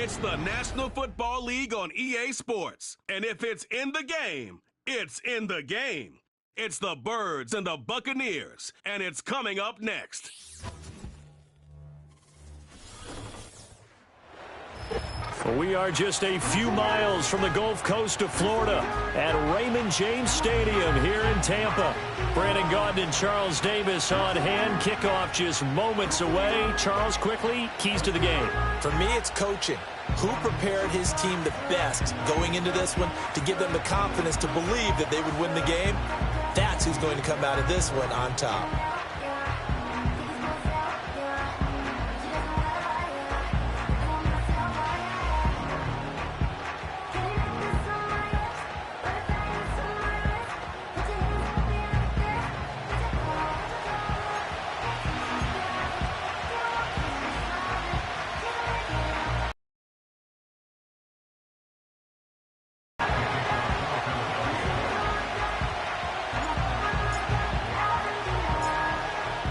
It's the National Football League on EA Sports. And if it's in the game, it's in the game. It's the Birds and the Buccaneers, and it's coming up next. We are just a few miles from the Gulf Coast of Florida at Raymond James Stadium here in Tampa. Brandon Gaudin and Charles Davis on hand. Kickoff just moments away. Charles, quickly, keys to the game. For me, it's coaching. Who prepared his team the best going into this one to give them the confidence to believe that they would win the game? That's who's going to come out of this one on top.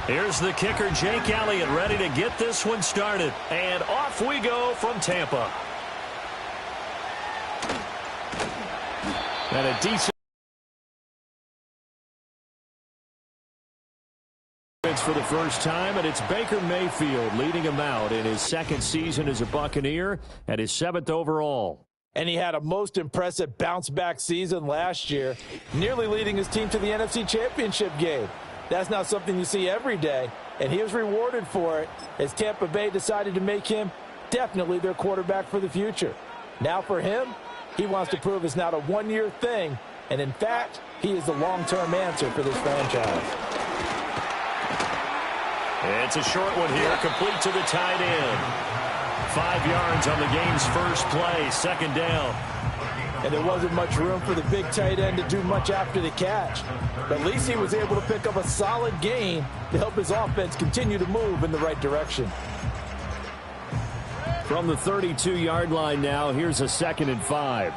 Here's the kicker, Jake Elliott, ready to get this one started. And off we go from Tampa. And a decent for the first time, and it's Baker Mayfield leading him out in his second season as a Buccaneer and his 7th overall. And he had a most impressive bounce-back season last year, nearly leading his team to the NFC Championship game. That's not something you see every day, and he was rewarded for it as Tampa Bay decided to make him definitely their quarterback for the future. Now for him, he wants to prove it's not a one-year thing, and in fact, he is the long-term answer for this franchise. It's a short one here, complete to the tight end. 5 yards on the game's first play, second down. And there wasn't much room for the big tight end to do much after the catch. But at least he was able to pick up a solid gain to help his offense continue to move in the right direction. From the 32-yard line now, here's a 2nd and 5.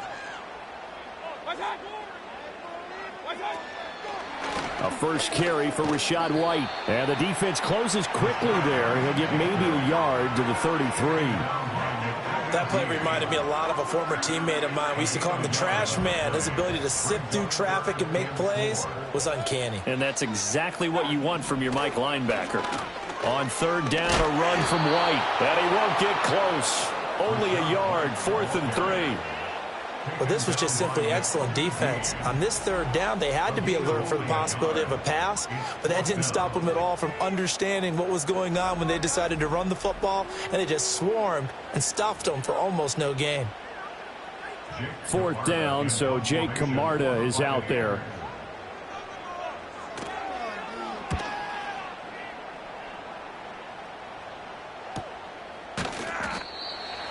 A first carry for Rachaad White. And the defense closes quickly there. He'll get maybe a yard to the 33. That play reminded me a lot of a former teammate of mine. We used to call him the trash man. His ability to sift through traffic and make plays was uncanny. And that's exactly what you want from your Mike linebacker. On 3rd down, a run from White. And he won't get close. Only a yard, 4th and 3. Well, this was just simply excellent defense. On this 3rd down, they had to be alert for the possibility of a pass, but that didn't stop them at all from understanding what was going on when they decided to run the football, and they just swarmed and stuffed them for almost no gain. 4th down, so Jake Camarda is out there.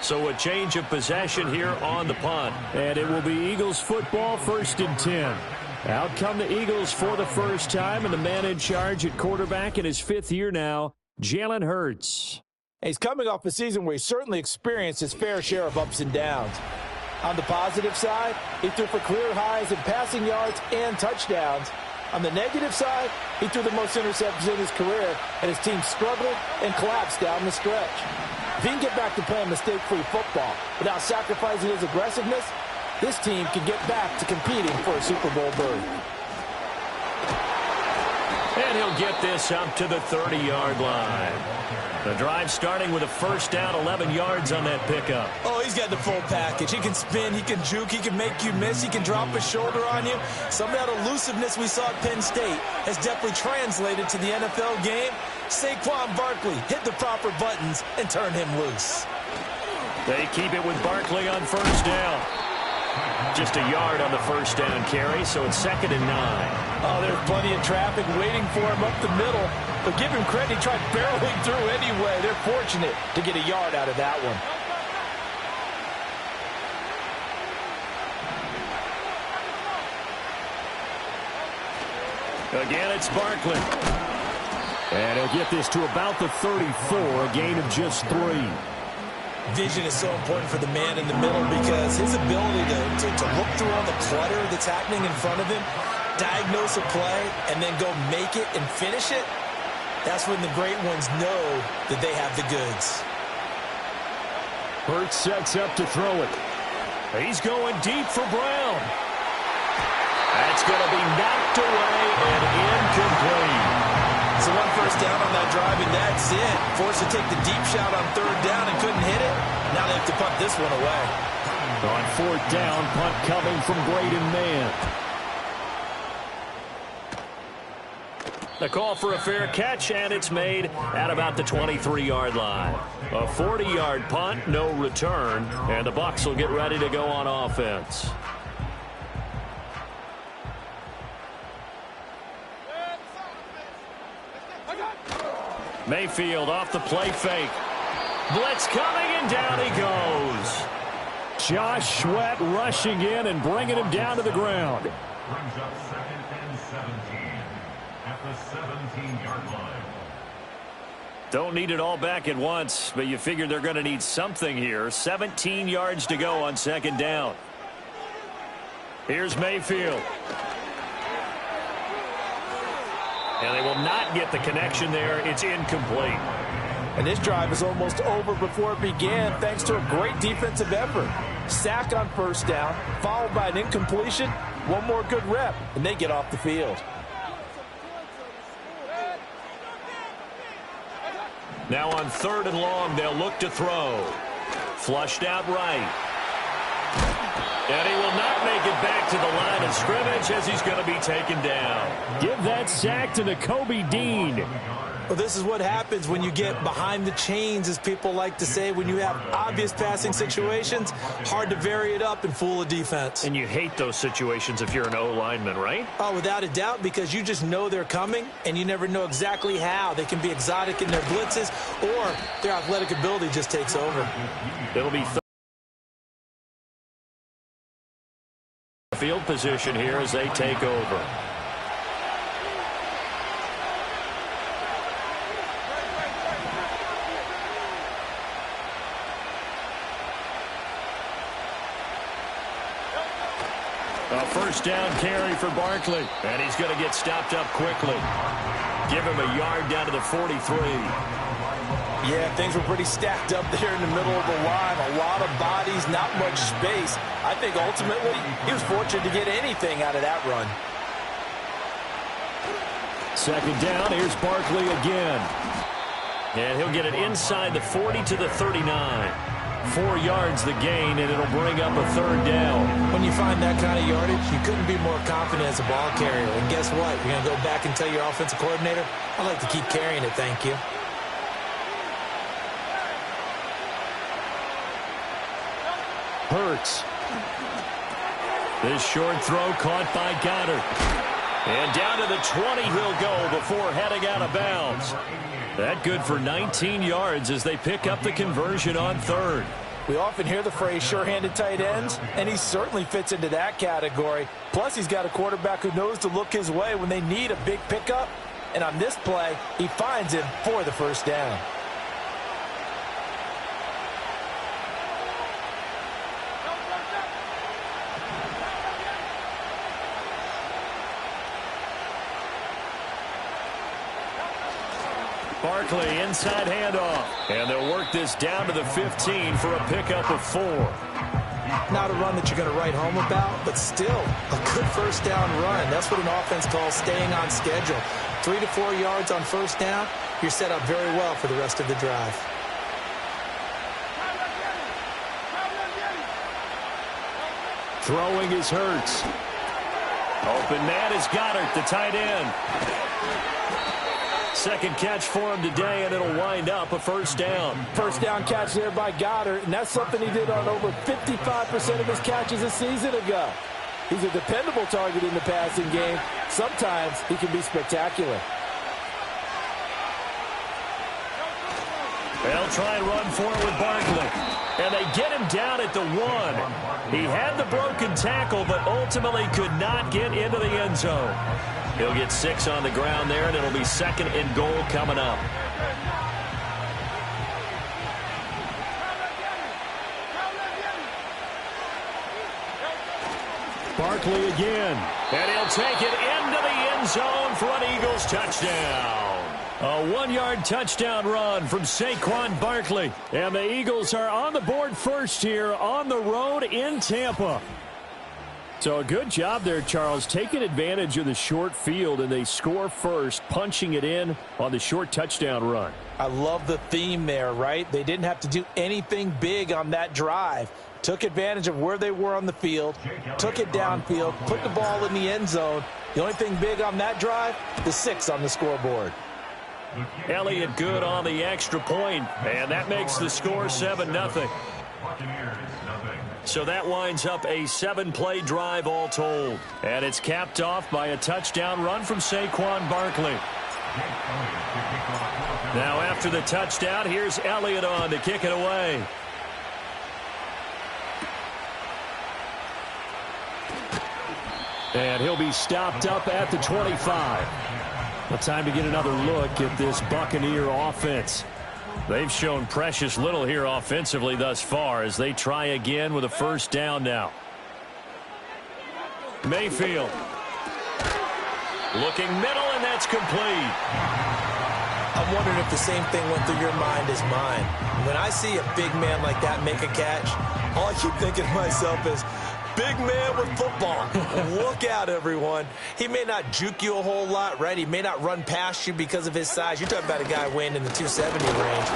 So a change of possession here on the punt. And it will be Eagles football, 1st and 10. Out come the Eagles for the first time, and the man in charge at quarterback in his 5th year now, Jalen Hurts. He's coming off a season where he certainly experienced his fair share of ups and downs. On the positive side, he threw for career highs in passing yards and touchdowns. On the negative side, he threw the most interceptions in his career, and his team struggled and collapsed down the stretch. If he can get back to playing mistake-free football without sacrificing his aggressiveness, this team can get back to competing for a Super Bowl berth. And he'll get this up to the 30-yard line. The drive starting with a first down, 11 yards on that pickup. Oh, he's got the full package. He can spin, he can juke, he can make you miss, he can drop his shoulder on you. Some of that elusiveness we saw at Penn State has definitely translated to the NFL game. Saquon Barkley hit the proper buttons and turn him loose. They keep it with Barkley on first down. Just a yard on the first down carry, so it's 2nd and 9. Oh, there's plenty of traffic waiting for him up the middle. But give him credit, he tried barreling through anyway. They're fortunate to get a yard out of that one. Again, it's Barkley. And he'll get this to about the 34, a gain of just 3. Vision is so important for the man in the middle because his ability to look through all the clutter that's happening in front of him, diagnose a play, and then go make it and finish it, that's when the great ones know that they have the goods. Hurts sets up to throw it. He's going deep for Brown. That's going to be knocked away and incomplete. So one first down on that drive, and that's it. Forced to take the deep shot on third down and couldn't hit it. Now they have to punt this one away. On fourth down, punt coming from Braden Mann. The call for a fair catch, and it's made at about the 23-yard line. A 40-yard punt, no return, and the Bucs will get ready to go on offense. Mayfield off the play fake. Blitz coming, and down he goes. Josh Sweat rushing in and bringing him down to the ground. Brings up 2nd and 17 at the 17-yard line. Don't need it all back at once, but you figure they're going to need something here. 17 yards to go on second down. Here's Mayfield. And they will not get the connection there. It's incomplete. And this drive is almost over before it began thanks to a great defensive effort. Sack on first down, followed by an incompletion. One more good rep, and they get off the field. Now on 3rd and long, they'll look to throw. Flushed out right. And he will not make it back to the line of scrimmage as he's going to be taken down. Give that sack to Nakobe Dean. Well, this is what happens when you get behind the chains, as people like to say. When you have obvious passing situations, hard to vary it up and fool a defense. And you hate those situations if you're an O-lineman, right? Oh, without a doubt, because you just know they're coming, and you never know exactly how. They can be exotic in their blitzes, or their athletic ability just takes over. It'll be field position here as they take over. A first down carry for Barkley, and he's going to get stopped up quickly. Give him a yard down to the 43. Yeah, things were pretty stacked up there in the middle of the line. A lot of bodies, not much space. I think ultimately he was fortunate to get anything out of that run. Second down, here's Barkley again. And he'll get it inside the 40 to the 39. 4 yards the gain, and it'll bring up a third down. When you find that kind of yardage, you couldn't be more confident as a ball carrier. And guess what? You're going to go back and tell your offensive coordinator, I'd like to keep carrying it, thank you. Hurts. This short throw caught by Goddard. And down to the 20 he'll go before heading out of bounds. That good for 19 yards as they pick up the conversion on third. We often hear the phrase sure-handed tight ends, and he certainly fits into that category. Plus, he's got a quarterback who knows to look his way when they need a big pickup. And on this play, he finds him for the first down. Barkley inside handoff. And they'll work this down to the 15 for a pickup of 4. Not a run that you're going to write home about, but still a good first down run. That's what an offense calls staying on schedule. 3 to 4 yards on first down, you're set up very well for the rest of the drive. Throwing is Hurts. Open man is Goddard, the tight end. Second catch for him today, and it'll wind up a first down. First down catch there by Goddard, and that's something he did on over 55% of his catches a season ago. He's a dependable target in the passing game. Sometimes he can be spectacular. They'll try and run for it with Barkley. And they get him down at the 1. He had the broken tackle, but ultimately could not get into the end zone. He'll get 6 on the ground there, and it'll be second and goal coming up. Barkley again. And he'll take it into the end zone for an Eagles touchdown. A 1-yard touchdown run from Saquon Barkley. And the Eagles are on the board first here on the road in Tampa. So a good job there, Charles, taking advantage of the short field, and they score first, punching it in on the short touchdown run. I love the theme there, right? They didn't have to do anything big on that drive. Took advantage of where they were on the field, took it downfield, put the ball in the end zone. The only thing big on that drive, the 6 on the scoreboard. Elliott good on the extra point, and that makes the score 7-0. So that winds up a 7-play drive all told. And it's capped off by a touchdown run from Saquon Barkley. Now after the touchdown, here's Elliott on to kick it away. And he'll be stopped up at the 25. Well, time to get another look at this Buccaneer offense. They've shown precious little here offensively thus far as they try again with a first down now. Mayfield. Looking middle, and that's complete. I'm wondering if the same thing went through your mind as mine. When I see a big man like that make a catch, all I keep thinking to myself is, big man with football. Look out, everyone. He may not juke you a whole lot, right? He may not run past you because of his size. You're talking about a guy weighing in the 270 range.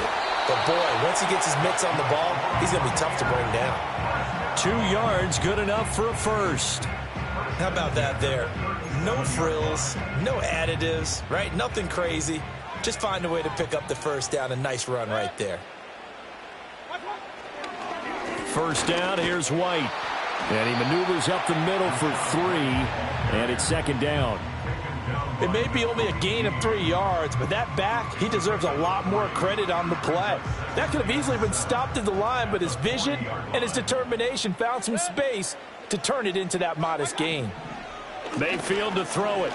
But, boy, once he gets his mitts on the ball, he's going to be tough to bring down. 2 yards, good enough for a first. How about that there? No frills, no additives, right? Nothing crazy. Just find a way to pick up the first down. A nice run right there. First down, here's White. And he maneuvers up the middle for 3, and it's second down. It may be only a gain of 3 yards, but that back, he deserves a lot more credit on the play. That could have easily been stopped at the line, but his vision and his determination found some space to turn it into that modest gain. Mayfield to throw it.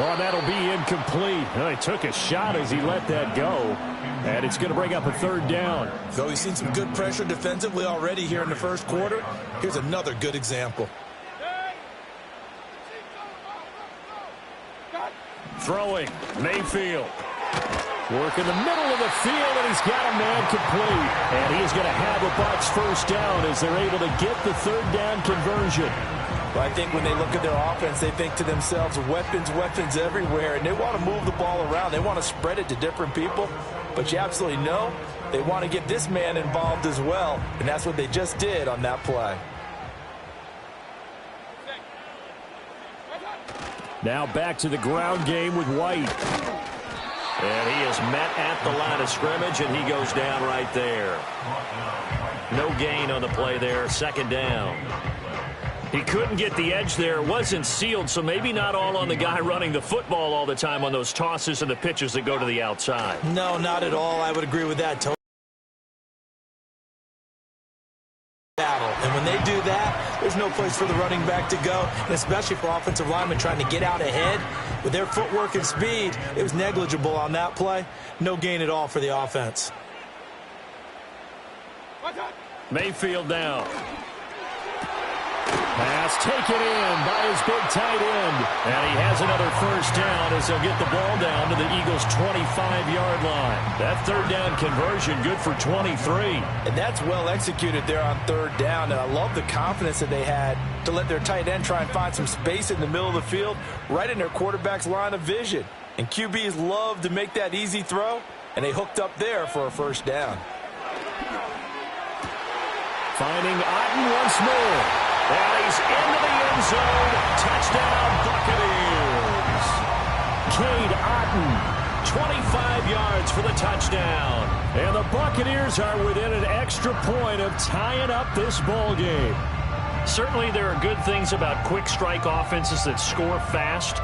Well, that'll be incomplete. Well, he took a shot as he let that go. And it's going to bring up a third down. Though he's seen some good pressure defensively already here in the first quarter, here's another good example. Throwing, Mayfield. Working the middle of the field, and he's got a man complete. And he is going to have a Bucs first down as they're able to get the third down conversion. Well, I think when they look at their offense, they think to themselves, weapons, weapons everywhere, and they want to move the ball around. They want to spread it to different people. But you absolutely know they want to get this man involved as well, and that's what they just did on that play. Now back to the ground game with White. And he is met at the line of scrimmage, and he goes down right there. No gain on the play there, second down. He couldn't get the edge there. It wasn't sealed, so maybe not all on the guy running the football all the time on those tosses and the pitches that go to the outside. No, not at all. I would agree with that totally. And when they do that, there's no place for the running back to go, and especially for offensive linemen trying to get out ahead. With their footwork and speed, it was negligible on that play. No gain at all for the offense. Mayfield down. Pass taken in by his big tight end. And he has another first down as they'll get the ball down to the Eagles' 25-yard line. That third down conversion good for 23. And that's well executed there on third down. And I love the confidence that they had to let their tight end try and find some space in the middle of the field, right in their quarterback's line of vision. And QBs love to make that easy throw, and they hooked up there for a first down. Finding Otten once more. And he's into the end zone. Touchdown, Buccaneers. Cade Otten, 25 yards for the touchdown. And the Buccaneers are within an extra point of tying up this ball game. Certainly there are good things about quick strike offenses that score fast,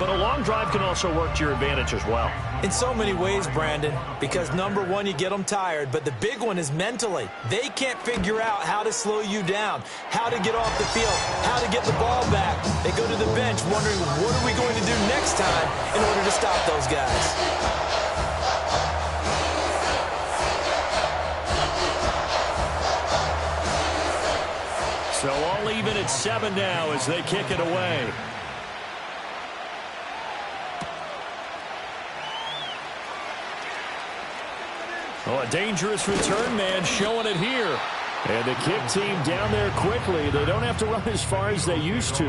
but a long drive can also work to your advantage as well. In so many ways, Brandon, because number one, you get them tired, but the big one is mentally. They can't figure out how to slow you down, how to get off the field, how to get the ball back. They go to the bench wondering, what are we going to do next time in order to stop those guys? So all even at 7 now as they kick it away. A dangerous return man showing it here. And the kick team down there quickly. They don't have to run as far as they used to.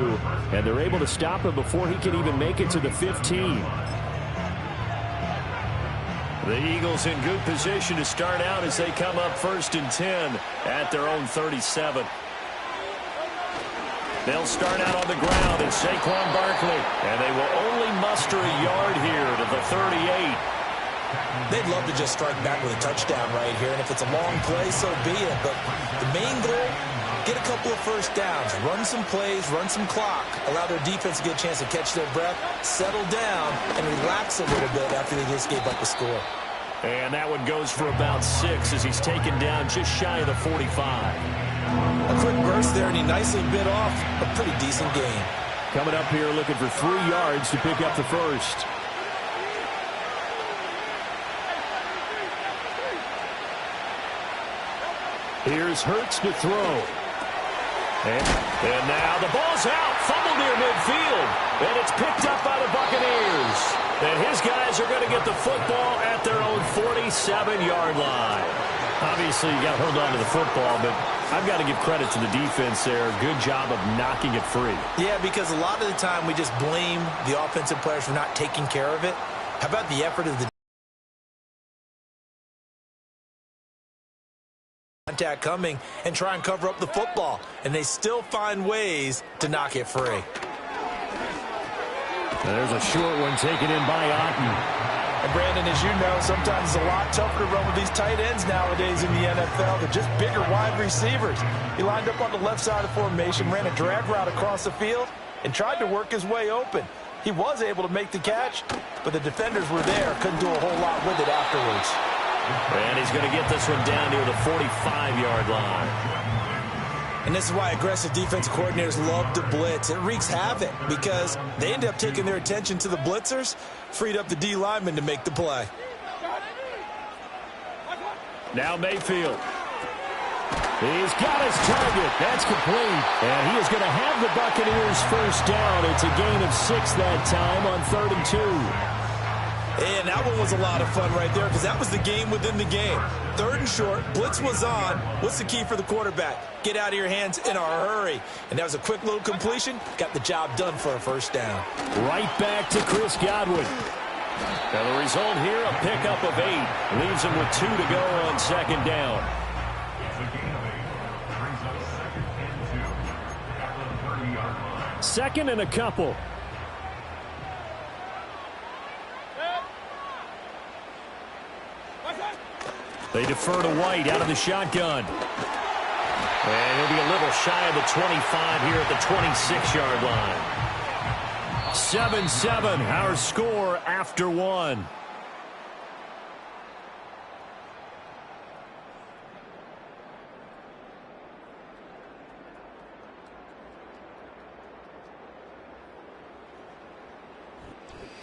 And they're able to stop him before he can even make it to the 15. The Eagles in good position to start out as they come up 1st and 10 at their own 37. They'll start out on the ground in Saquon Barkley. And they will only muster a yard here to the 38. They'd love to just strike back with a touchdown right here, and if it's a long play, so be it. But the main goal, get a couple of first downs, run some plays, run some clock, allow their defense to get a chance to catch their breath, settle down, and relax a little bit after they just gave up the score. And that one goes for about 6 as he's taken down just shy of the 45. A quick burst there, and he nicely bit off a pretty decent gain. Coming up here looking for 3 yards to pick up the first. Here's Hurts to throw. And now the ball's out. Fumble near midfield. And it's picked up by the Buccaneers. And his guys are going to get the football at their own 47-yard line. Obviously, you got to hold on to the football, but I've got to give credit to the defense there. Good job of knocking it free. Yeah, because a lot of the time we just blame the offensive players for not taking care of it. How about the effort of the contact coming and try and cover up the football, and they still find ways to knock it free. There's a short one taken in by Otten. And Brandon, as you know, sometimes it's a lot tougher to run with these tight ends nowadays in the NFL. They're just bigger wide receivers. He lined up on the left side of formation, ran a drag route across the field, and tried to work his way open. He was able to make the catch, but the defenders were there, couldn't do a whole lot with it afterwards. And he's going to get this one down near the 45-yard line. And this is why aggressive defensive coordinators love to blitz. It wreaks havoc because they end up taking their attention to the blitzers, freed up the D lineman to make the play. Now Mayfield. He's got his target. That's complete. And he is going to have the Buccaneers first down. It's a gain of 6 that time on 3rd and 2. And that one was a lot of fun right there because that was the game within the game. 3rd and short, blitz was on. What's the key for the quarterback? Get out of your hands in a hurry. And that was a quick little completion. Got the job done for a first down. Right back to Chris Godwin. Now the result here, a pickup of 8. Leaves him with 2 to go on 2nd down. It's a gain of 8. Brings up 2nd and 2 at the 30-yard line. 2nd and a couple. They defer to White out of the shotgun. And he'll be a little shy of the 25 here at the 26-yard line. 7-7, our score after 1.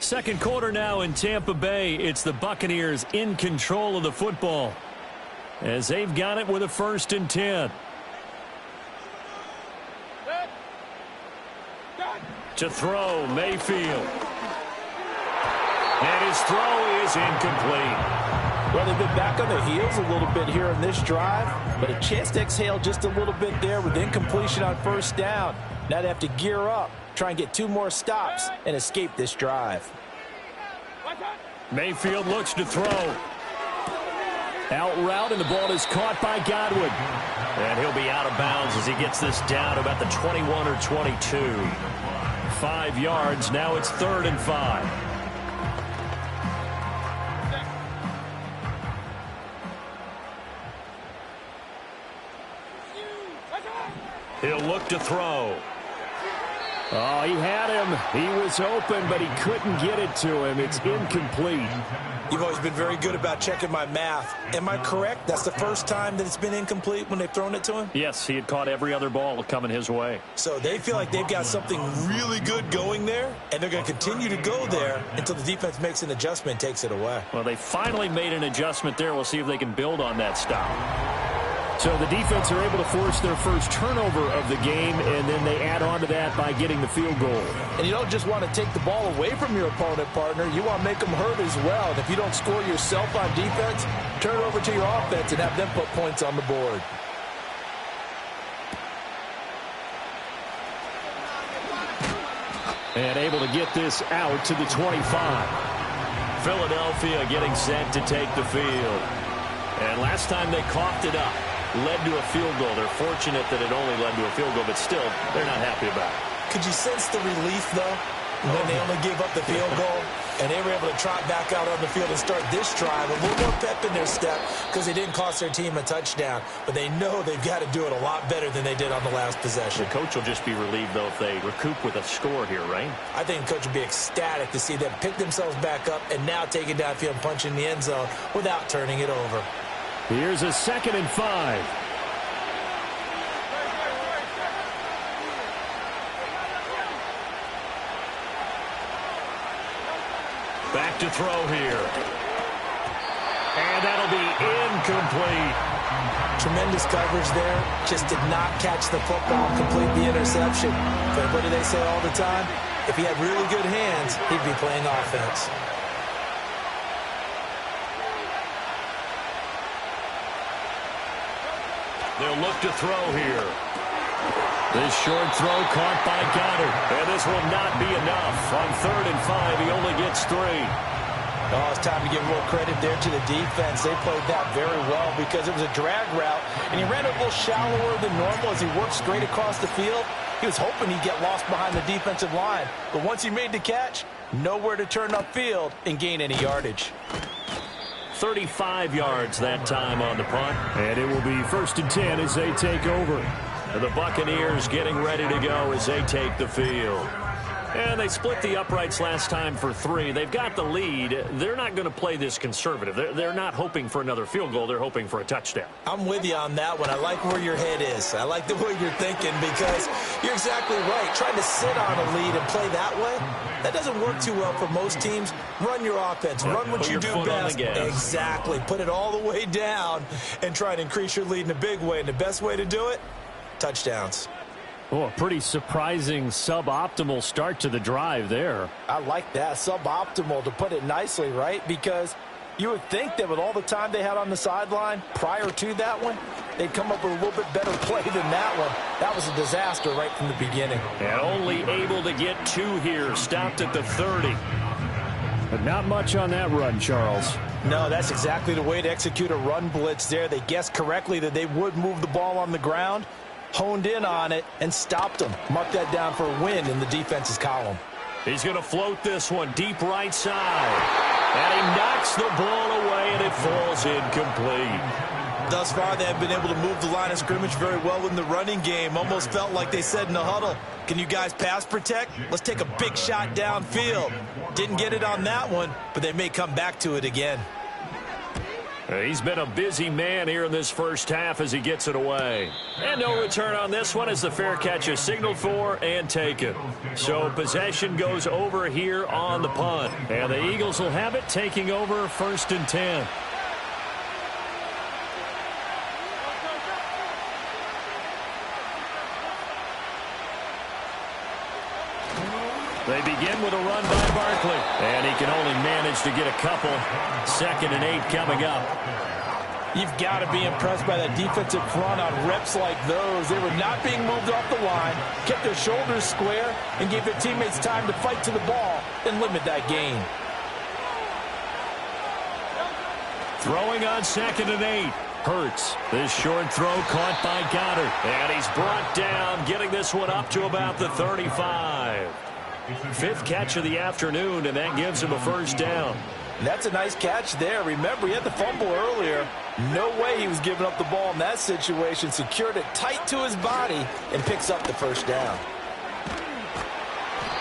Second quarter now in Tampa Bay. It's the Buccaneers in control of the football as they've got it with a 1st and 10. To throw, Mayfield. And his throw is incomplete. Well, they've been back on their heels a little bit here in this drive, but a chance to exhale just a little bit there with incompletion on 1st down. Now they have to gear up, try and get 2 more stops, and escape this drive. Mayfield looks to throw. Out route, and the ball is caught by Godwin. And he'll be out of bounds as he gets this down to about the 21 or 22. 5 yards. Now it's 3rd and 5. He'll look to throw. Oh, he had him. He was open, but he couldn't get it to him. It's incomplete. You've always been very good about checking my math. Am I correct? That's the first time that it's been incomplete when they've thrown it to him? Yes, he had caught every other ball coming his way. So they feel like they've got something really good going there, and they're going to continue to go there until the defense makes an adjustment and takes it away. Well, they finally made an adjustment there. We'll see if they can build on that stop. So the defense are able to force their first turnover of the game, and then they add on to that by getting the field goal. And you don't just want to take the ball away from your opponent, partner. You want to make them hurt as well. And if you don't score yourself on defense, turn it over to your offense and have them put points on the board. And able to get this out to the 25. Philadelphia getting set to take the field. And last time they coughed it up, led to a field goal. They're fortunate that it only led to a field goal, but still, they're not happy about it. Could you sense the relief, though, when they only gave up the field goal? And they were able to trot back out on the field and start this drive. A little more pep in their step because they didn't cost their team a touchdown. But they know they've got to do it a lot better than they did on the last possession. The coach will just be relieved, though, if they recoup with a score here, right? I think the coach will be ecstatic to see them pick themselves back up and now take it downfield and punch in the end zone without turning it over. Here's a 2nd and 5. Back to throw here. And that'll be incomplete. Tremendous coverage there. Just did not catch the football and complete the interception. But what do they say all the time? If he had really good hands, he'd be playing offense. They'll look to throw here. This short throw caught by Goddard. And this will not be enough. On 3rd and 5, he only gets 3. Oh, it's time to give a little credit there to the defense. They played that very well because it was a drag route, and he ran it a little shallower than normal as he worked straight across the field. He was hoping he'd get lost behind the defensive line. But once he made the catch, nowhere to turn upfield and gain any yardage. 35 yards that time on the punt. And it will be 1st and 10 as they take over. The Buccaneers getting ready to go as they take the field. And they split the uprights last time for 3. They've got the lead. They're not going to play this conservative. They're not hoping for another field goal. They're hoping for a touchdown. I'm with you on that one. I like where your head is. I like the way you're thinking because you're exactly right. Trying to sit on a lead and play that way, that doesn't work too well for most teams. Run your offense. Run what you do best. Exactly. Put it all the way down and try to increase your lead in a big way. And the best way to do it, touchdowns. Oh, a pretty surprising suboptimal start to the drive there. I like that. Suboptimal, to put it nicely, right? Because you would think that with all the time they had on the sideline prior to that one, they'd come up with a little bit better play than that one. That was a disaster right from the beginning. And only able to get 2 here. Stopped at the 30. But not much on that run, Charles. No, that's exactly the way to execute a run blitz there. They guessed correctly that they would move the ball on the ground, honed in on it, and stopped them. Mark that down for a win in the defense's column. He's going to float this one deep right side. And he knocks the ball away, and it falls incomplete. Thus far, they have been able to move the line of scrimmage very well in the running game. Almost felt like they said in the huddle, can you guys pass protect? Let's take a big shot downfield. Didn't get it on that one, but they may come back to it again. He's been a busy man here in this first half as he gets it away. And no return on this one as the fair catch is signaled for and taken. So possession goes over here on the punt. And the Eagles will have it, taking over 1st and 10. They begin with a run by Barkley. And he can only manage to get a couple. 2nd and 8 coming up. You've got to be impressed by that defensive front on reps like those. They were not being moved off the line, kept their shoulders square, and gave their teammates time to fight to the ball and limit that gain. Throwing on 2nd and 8. Hurts. This short throw caught by Goddard. And he's brought down, getting this one up to about the 35. 5th catch of the afternoon, and that gives him a 1st down. That's a nice catch there. Remember, he had the fumble earlier. No way he was giving up the ball in that situation. Secured it tight to his body and picks up the 1st down.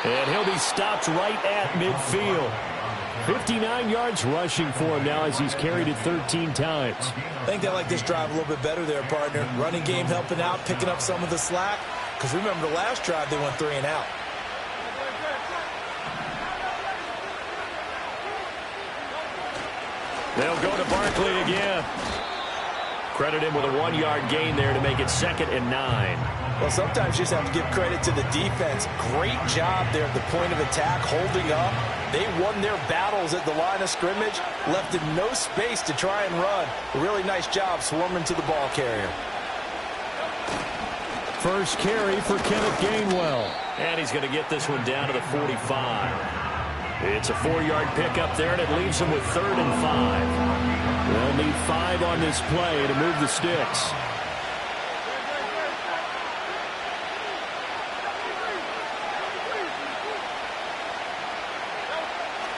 And he'll be stopped right at midfield. 59 yards rushing for him now as he's carried it 13 times. I think they like this drive a little bit better there, partner. Running game helping out, picking up some of the slack. Because remember, the last drive they went 3 and out. They'll go to Barkley again. Credit him with a 1-yard gain there to make it 2nd and 9. Well, sometimes you just have to give credit to the defense. Great job there at the point of attack, holding up, They won their battles at the line of scrimmage, left in no space to try and run. A really nice job swarming to the ball carrier. First carry for Kenneth Gainwell. And he's going to get this one down to the 45. It's a 4-yard pickup there, and it leaves him with 3rd and 5. They'll need 5 on this play to move the sticks.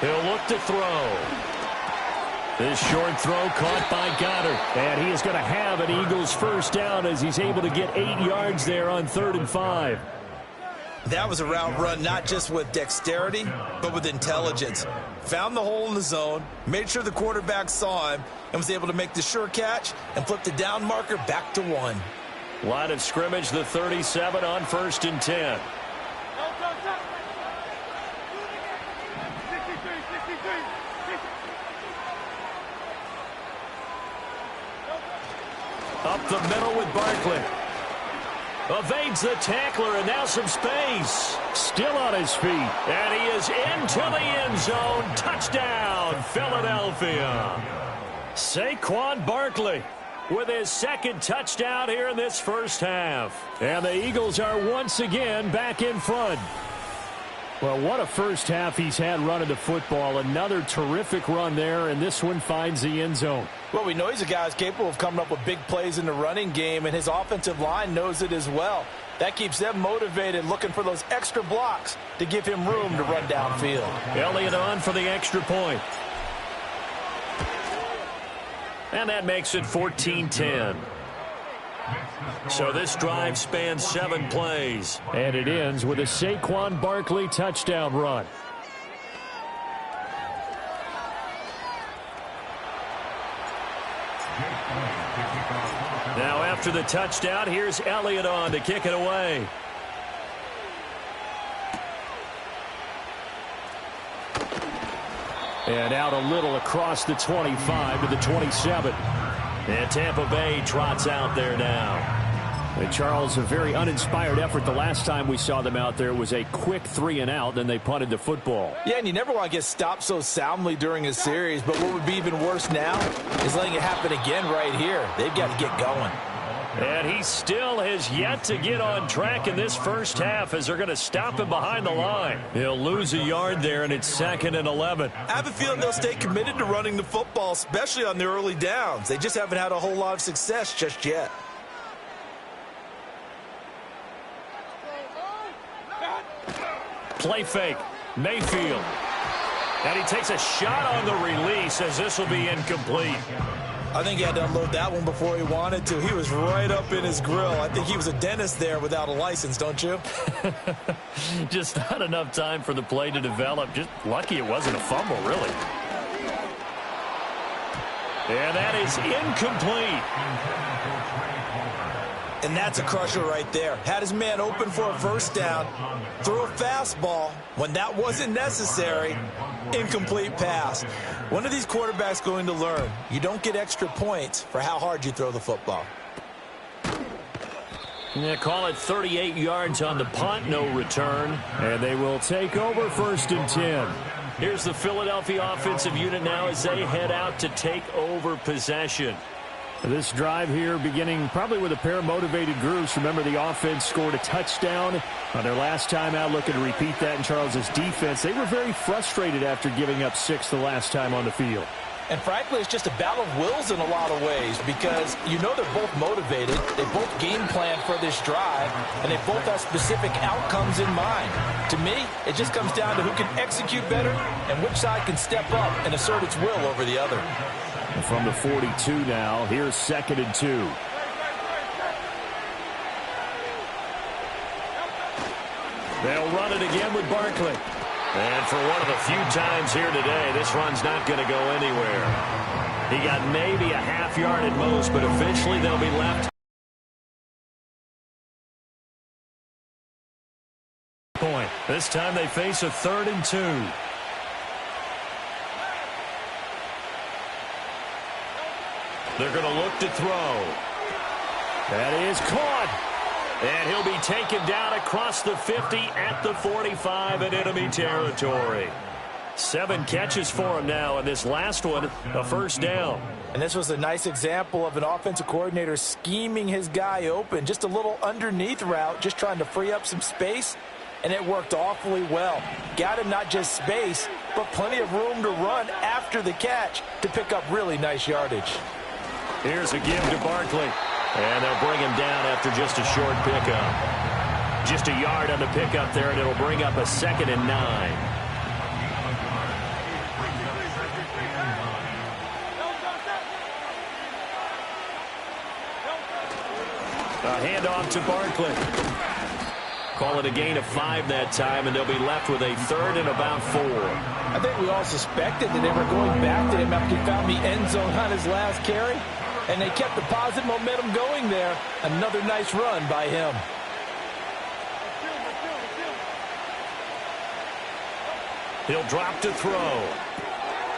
He'll look to throw. This short throw caught by Goddard. And he is going to have an Eagles first down as he's able to get 8 yards there on 3rd and 5. That was a route run not just with dexterity, but with intelligence. Found the hole in the zone, made sure the quarterback saw him, and was able to make the sure catch and flip the down marker back to 1. Line of scrimmage, the 37 on 1st and 10. Up the middle with Barkley. Evades the tackler, and now some space. Still on his feet. And he is into the end zone. Touchdown, Philadelphia. Saquon Barkley with his 2nd touchdown here in this first half. And the Eagles are once again back in front. Well, what a first half he's had running the football. Another terrific run there, and this one finds the end zone. Well, we know he's a guy who's capable of coming up with big plays in the running game, and his offensive line knows it as well. That keeps them motivated, looking for those extra blocks to give him room to run downfield. Elliott on for the extra point. And that makes it 14-10. So this drive spans 7 plays. And it ends with a Saquon Barkley touchdown run. Now after the touchdown, here's Elliott on to kick it away. And out a little across the 25 to the 27. And Tampa Bay trots out there now. And Charles, a very uninspired effort. The last time we saw them out there was a quick 3 and out, then they punted the football. Yeah, and you never want to get stopped so soundly during a series, but what would be even worse now is letting it happen again right here. They've got to get going. And he still has yet to get on track in this first half as they're going to stop him behind the line. He'll lose a yard there, and it's 2nd and 11. I have a feeling they'll stay committed to running the football, especially on the early downs. They just haven't had a whole lot of success just yet. Play fake. Mayfield. And he takes a shot on the release as this will be incomplete. I think he had to unload that one before he wanted to. He was right up in his grill. I think he was a dentist there without a license, don't you? Just not enough time for the play to develop. Just lucky it wasn't a fumble, really. And that is incomplete. And that's a crusher right there. Had his man open for a first down, threw a fastball when that wasn't necessary. Incomplete pass. One of these quarterbacks going to learn. You don't get extra points for how hard you throw the football. Yeah, call it 38 yards on the punt, no return. And they will take over 1st and 10. Here's the Philadelphia offensive unit now as they head out to take over possession. This drive here beginning probably with a pair of motivated groups. Remember, the offense scored a touchdown on their last time out. Looking to repeat that in Charles's defense. They were very frustrated after giving up 6 the last time on the field. And frankly, it's just a battle of wills in a lot of ways because you know they're both motivated. They both game plan for this drive, and they both have specific outcomes in mind. To me, it just comes down to who can execute better and which side can step up and assert its will over the other. From the 42 now, here's 2nd and 2. They'll run it again with Barkley. And for one of the few times here today, this run's not going to go anywhere. He got maybe a half yard at most, but eventually they'll be left. Point. This time they face a 3rd and 2. They're going to look to throw. That is caught. And he'll be taken down across the 50 at the 45 in enemy territory. 7 catches for him now, and this last one, a first down. And this was a nice example of an offensive coordinator scheming his guy open. Just a little underneath route, just trying to free up some space, and it worked awfully well. Got him not just space, but plenty of room to run after the catch to pick up really nice yardage. Here's a give to Barkley, and they'll bring him down after just a short pickup. Just a yard on the pickup there, and it'll bring up a 2nd and 9. A handoff to Barkley. Call it a gain of 5 that time, and they'll be left with a 3rd and about 4. I think we all suspected that they were going back to him after he found the end zone on his last carry, and they kept the positive momentum going there. Another nice run by him. He'll drop to throw.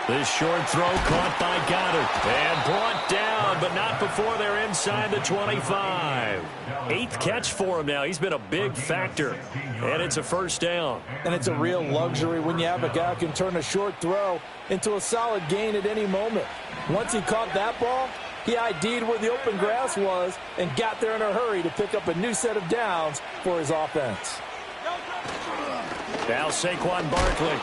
This short throw caught by Goddard and brought down, but not before they're inside the 25. 8th catch for him now. He's been a big factor, and it's a first down. And it's a real luxury when you have a guy who can turn a short throw into a solid gain at any moment. Once he caught that ball, he ID'd where the open grass was and got there in a hurry to pick up a new set of downs for his offense. Now Saquon Barkley.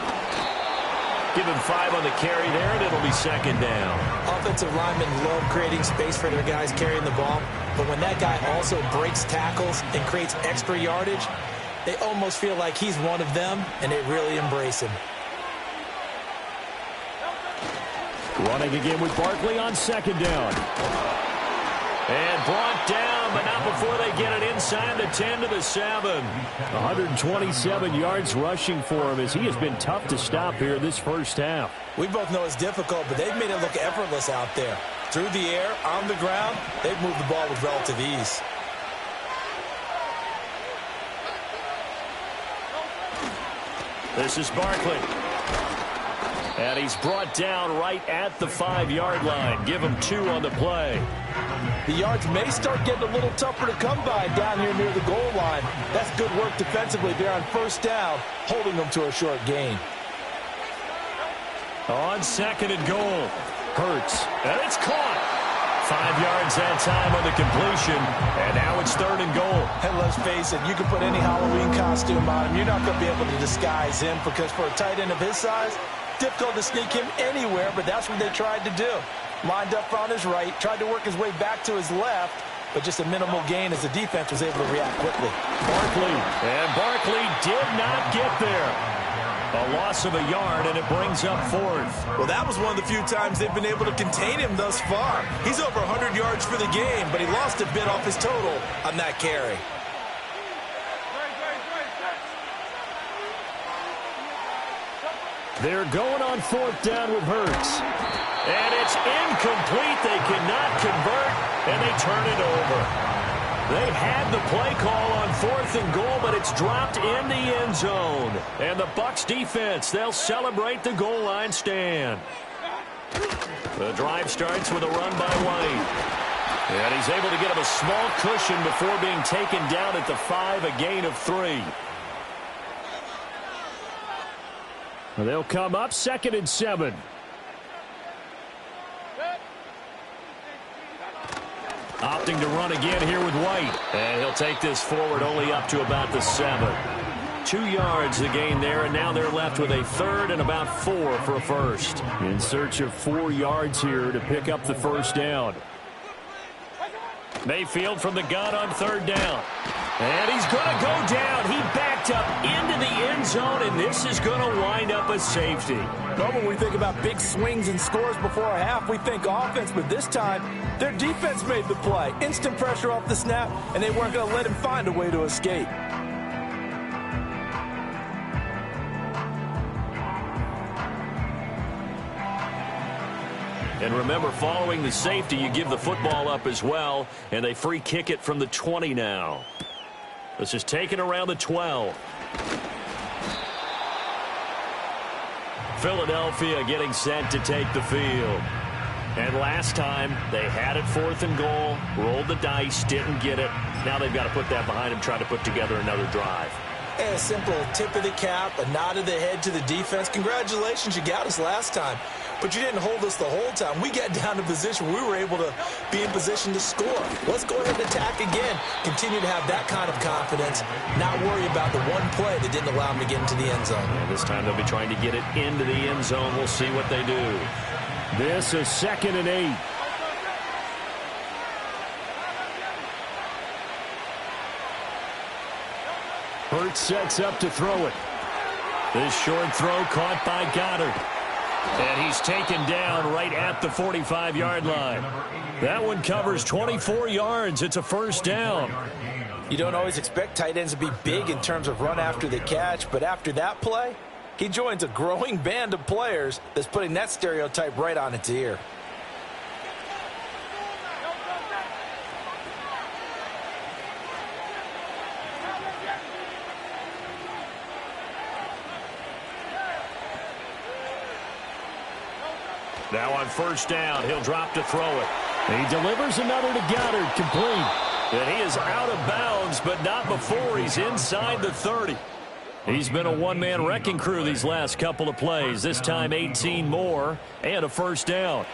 Give him 5 on the carry there, and it'll be 2nd down. Offensive linemen love creating space for their guys carrying the ball, but when that guy also breaks tackles and creates extra yardage, they almost feel like he's one of them, and they really embrace him. Running again with Barkley on 2nd down. And brought down, but not before they get it inside the 10 to the 7. 127 yards rushing for him as he has been tough to stop here this first half. We both know it's difficult, but they've made it look effortless out there. Through the air, on the ground, they've moved the ball with relative ease. This is Barkley. And he's brought down right at the 5-yard line. Give him 2 on the play. The yards may start getting a little tougher to come by down here near the goal line. That's good work defensively there on first down, holding them to a short gain. On 2nd and goal. Hurts. And it's caught. 5 yards that time on the completion. And now it's 3rd and goal. And let's face it, you can put any Halloween costume on him. You're not going to be able to disguise him because for a tight end of his size, difficult to sneak him anywhere, but that's what they tried to do. Lined up on his right, tried to work his way back to his left, but just a minimal gain as the defense was able to react quickly. Barkley did not get there. A loss of a yard, and it brings up 4th. Well, that was one of the few times they've been able to contain him thus far. He's over 100 yards for the game, but he lost a bit off his total on that carry. They're going on 4th down with Hurts. And it's incomplete. They cannot convert, and they turn it over. They had the play call on 4th and goal, but it's dropped in the end zone. And the Bucs defense, they'll celebrate the goal line stand. The drive starts with a run by White. And he's able to get him a small cushion before being taken down at the 5, a gain of 3. They'll come up 2nd and 7. Opting to run again here with White. And he'll take this forward only up to about the 7. 2 yards the gain there, and now they're left with a 3rd and about 4 for a first. In search of 4 yards here to pick up the first down. Mayfield from the gun on 3rd down. And he's going to go down. He backed up into the end zone, and this is going to wind up a safety. But when we think about big swings and scores before a half, we think offense, but this time, their defense made the play. Instant pressure off the snap, and they weren't going to let him find a way to escape. And remember, following the safety, you give the football up as well, and they free kick it from the 20 now. This is taken around the 12. Philadelphia getting set to take the field. And last time, they had it 4th and goal, rolled the dice, didn't get it. Now they've got to put that behind them, try to put together another drive. A simple tip of the cap, a nod of the head to the defense. Congratulations, you got us last time. But you didn't hold us the whole time. We got down to position. We were able to be in position to score. Let's go ahead and attack again. Continue to have that kind of confidence. Not worry about the one play that didn't allow them to get into the end zone. And this time they'll be trying to get it into the end zone. We'll see what they do. This is 2nd and 8. Hurts sets up to throw it. This short throw caught by Goddard. And he's taken down right at the 45-yard line. That one covers 24 yards. It's a first down. You don't always expect tight ends to be big in terms of run after the catch, but after that play, he joins a growing band of players that's putting that stereotype right on its ear. Now on first down, he'll drop to throw it. He delivers another to Goddard, complete. And he is out of bounds, but not before he's inside the 30. He's been a one-man wrecking crew these last couple of plays. This time 18 more and a first down.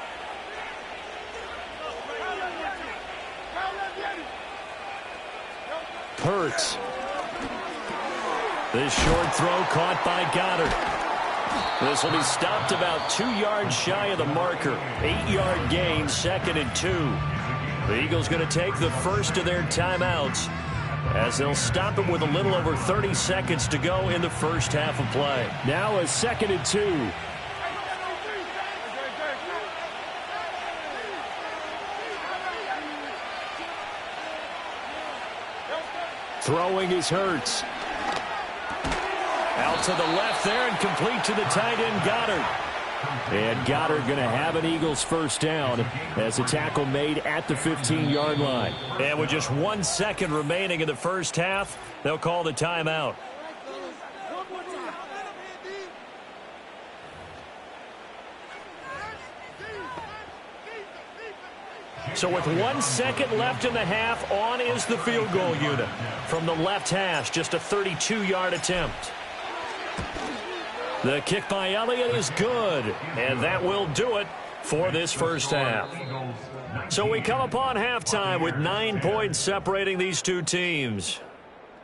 Hurts. This short throw caught by Goddard. This will be stopped about 2 yards shy of the marker. 8-yard gain, 2nd and 2. The Eagles going to take the first of their timeouts as they'll stop it with a little over 30 seconds to go in the first half of play. Now a 2nd and 2. Throwing is Hurts. Out to the left there and complete to the tight end, Goddard. And Goddard going to have an Eagles first down as a tackle made at the 15-yard line. And with just 1 second remaining in the first half, they'll call the timeout. So with 1 second left in the half, on is the field goal unit. From the left hash, just a 32-yard attempt. The kick by Elliott is good, and that will do it for this first half. So we come upon halftime with 9 points separating these two teams.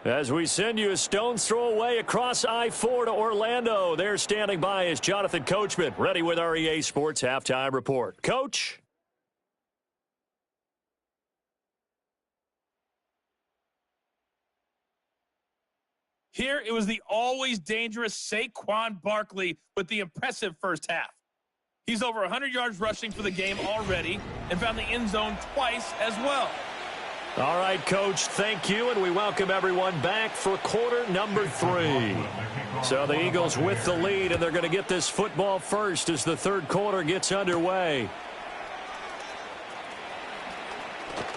As we send you a stone's throw away across I-4 to Orlando, there standing by is Jonathan Coachman, ready with our EA Sports Halftime Report. Coach? Here, it was the always dangerous Saquon Barkley with the impressive first half. He's over 100 yards rushing for the game already and found the end zone twice as well. All right, Coach, thank you, and we welcome everyone back for quarter number 3. So the Eagles with the lead, and they're going to get this football first as the third quarter gets underway.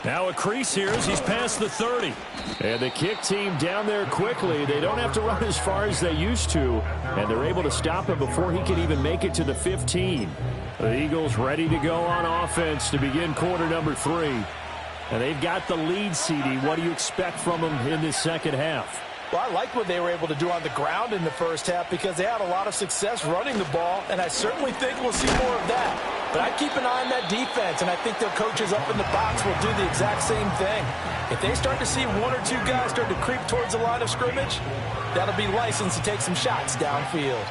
Now a crease here as he's past the 30. And the kick team down there quickly. They don't have to run as far as they used to. And they're able to stop him before he can even make it to the 15. The Eagles ready to go on offense to begin quarter number 3. And they've got the lead, CD. What do you expect from them in this second half? Well, I like what they were able to do on the ground in the first half because they had a lot of success running the ball, and I certainly think we'll see more of that. But I keep an eye on that defense, and I think their coaches up in the box will do the exact same thing. If they start to see 1 or 2 guys start to creep towards the line of scrimmage, that'll be licensed to take some shots downfield.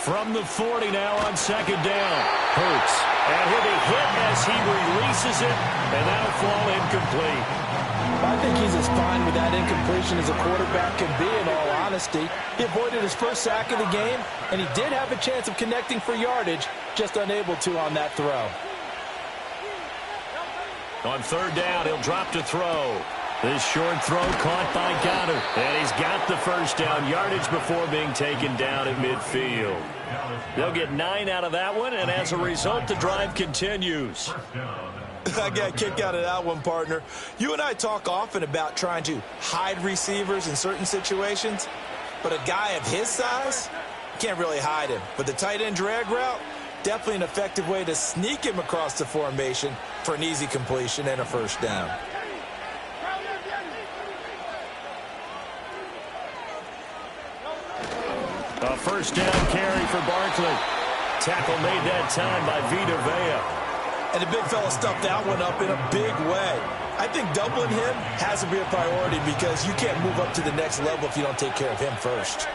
From the 40 now on second down. Hurts. And he'll be hit as he releases it, and that'll fall incomplete. I think he's as fine with that incompletion as a quarterback can be, in all honesty. He avoided his first sack of the game, and he did have a chance of connecting for yardage, just unable to on that throw. On third down, he'll drop to throw. This short throw caught by Goddard. And he's got the first down yardage before being taken down at midfield. They'll get 9 out of that one, and as a result, the drive continues. I got a kick out of that one, partner. You and I talk often about trying to hide receivers in certain situations, but a guy of his size, can't really hide him. But the tight end drag route, definitely an effective way to sneak him across the formation for an easy completion and a first down. A first down carry for Barkley. Tackle made that time by Vita Vea. And the big fella stuffed that one up in a big way. I think doubling him has to be a priority because you can't move up to the next level if you don't take care of him first.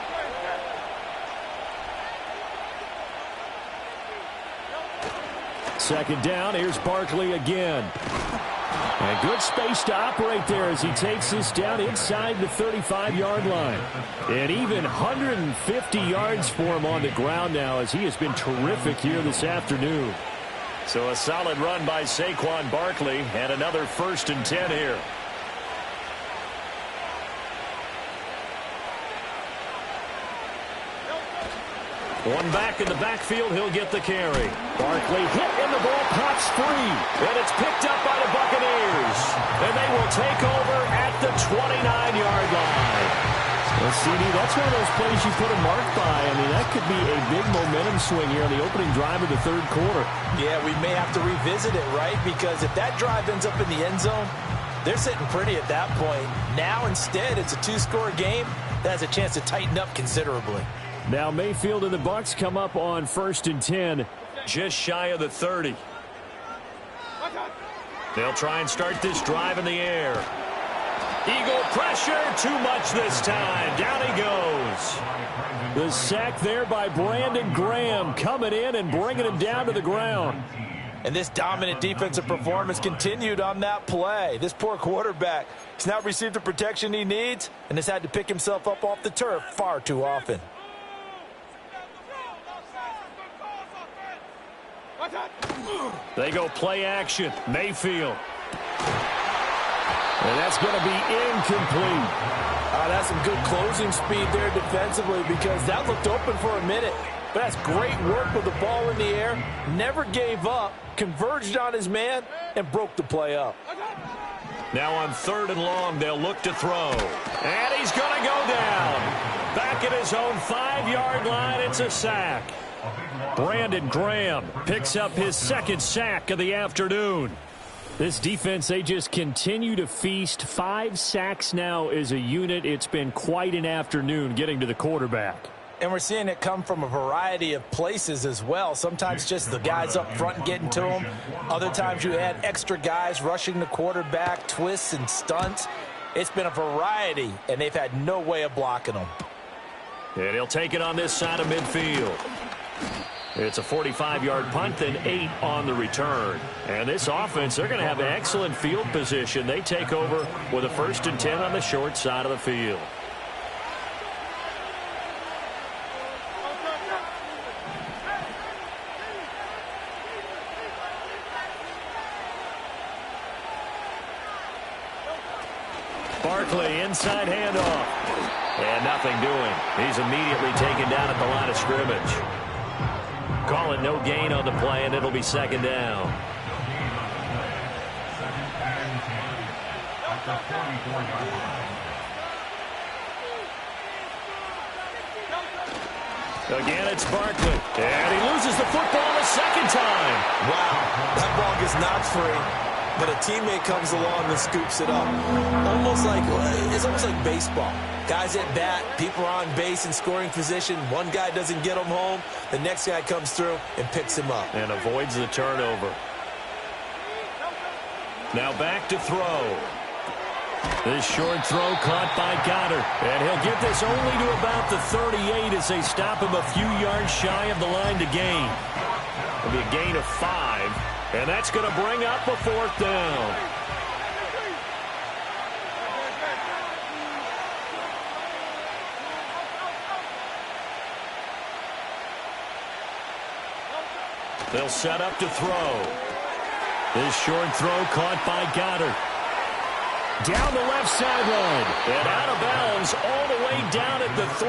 Second down, here's Barkley again. And good space to operate there as he takes this down inside the 35-yard line. And even 150 yards for him on the ground now as he has been terrific here this afternoon. So a solid run by Saquon Barkley and another 1st and 10 here. One back in the backfield, he'll get the carry. Barkley hit and the ball pops free. And it's picked up by the Buccaneers. And they will take over at the 29-yard line. Well, CD, that's one of those plays you put a mark by. I mean, that could be a big momentum swing here on the opening drive of the third quarter. Yeah, we may have to revisit it, right? Because if that drive ends up in the end zone, they're sitting pretty at that point. Now, instead, it's a 2-score game that has a chance to tighten up considerably. Now Mayfield and the Bucs come up on 1st and 10, just shy of the 30. They'll try and start this drive in the air. Eagle pressure, too much this time. Down he goes. The sack there by Brandon Graham coming in and bringing him down to the ground. And this dominant defensive performance continued on that play. This poor quarterback has not received the protection he needs and has had to pick himself up off the turf far too often. They go play action. Mayfield. And that's going to be incomplete. That's some good closing speed there defensively because that looked open for a minute. But that's great work with the ball in the air. Never gave up, converged on his man, and broke the play up. Now on 3rd and long, they'll look to throw. And he's going to go down. Back at his own 5-yard line, it's a sack. Brandon Graham picks up his 2nd sack of the afternoon. This defense, they just continue to feast. 5 sacks now as a unit. It's been quite an afternoon getting to the quarterback. And we're seeing it come from a variety of places as well. Sometimes just the guys up front getting to him. Other times you add extra guys rushing the quarterback, twists and stunts. It's been a variety, and they've had no way of blocking them. And he'll take it on this side of midfield. It's a 45-yard punt and 8 on the return. And this offense, they're going to have excellent field position. They take over with a 1st and 10 on the short side of the field. Barkley, inside handoff. And nothing doing. He's immediately taken down at the line of scrimmage. Call it no gain on the play, and it'll be 2nd down. Again, it's Barkley. And he loses the football a 2nd time. Wow, that ball gets knocked free. But a teammate comes along and scoops it up. It's almost like baseball. Guys at bat, people are on base in scoring position. One guy doesn't get him home. The next guy comes through and picks him up. And avoids the turnover. Now back to throw. This short throw caught by Goddard. And he'll get this only to about the 38 as they stop him a few yards shy of the line to gain. It'll be a gain of 5. And that's going to bring up a 4th down. They'll set up to throw. This short throw caught by Goddard. Down the left sideline. And out of bounds all the way down at the 3.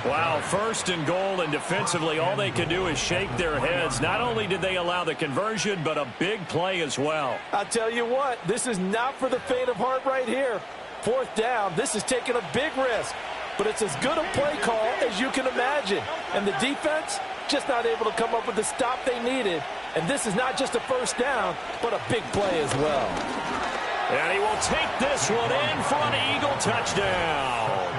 Wow, 1st and goal, and defensively all they can do is shake their heads. Not only did they allow the conversion, but a big play as well. I'll tell you what, this is not for the faint of heart right here. 4th down, this is taking a big risk. but it's as good a play call as you can imagine. And the defense just not able to come up with the stop they needed. And this is not just a first down, but a big play as well. And he will take this one in for an Eagle touchdown.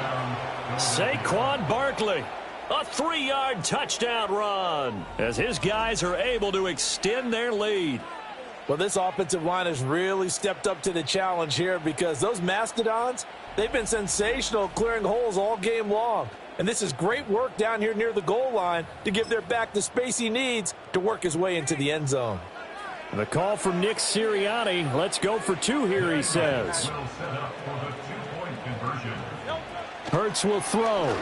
Saquon Barkley, a 3-yard touchdown run as his guys are able to extend their lead. Well, this offensive line has really stepped up to the challenge here because those Mastodons, they've been sensational clearing holes all game long. And this is great work down here near the goal line to give their back the space he needs to work his way into the end zone. The call from Nick Sirianni. Let's go for 2 here, he says. Hurts will throw.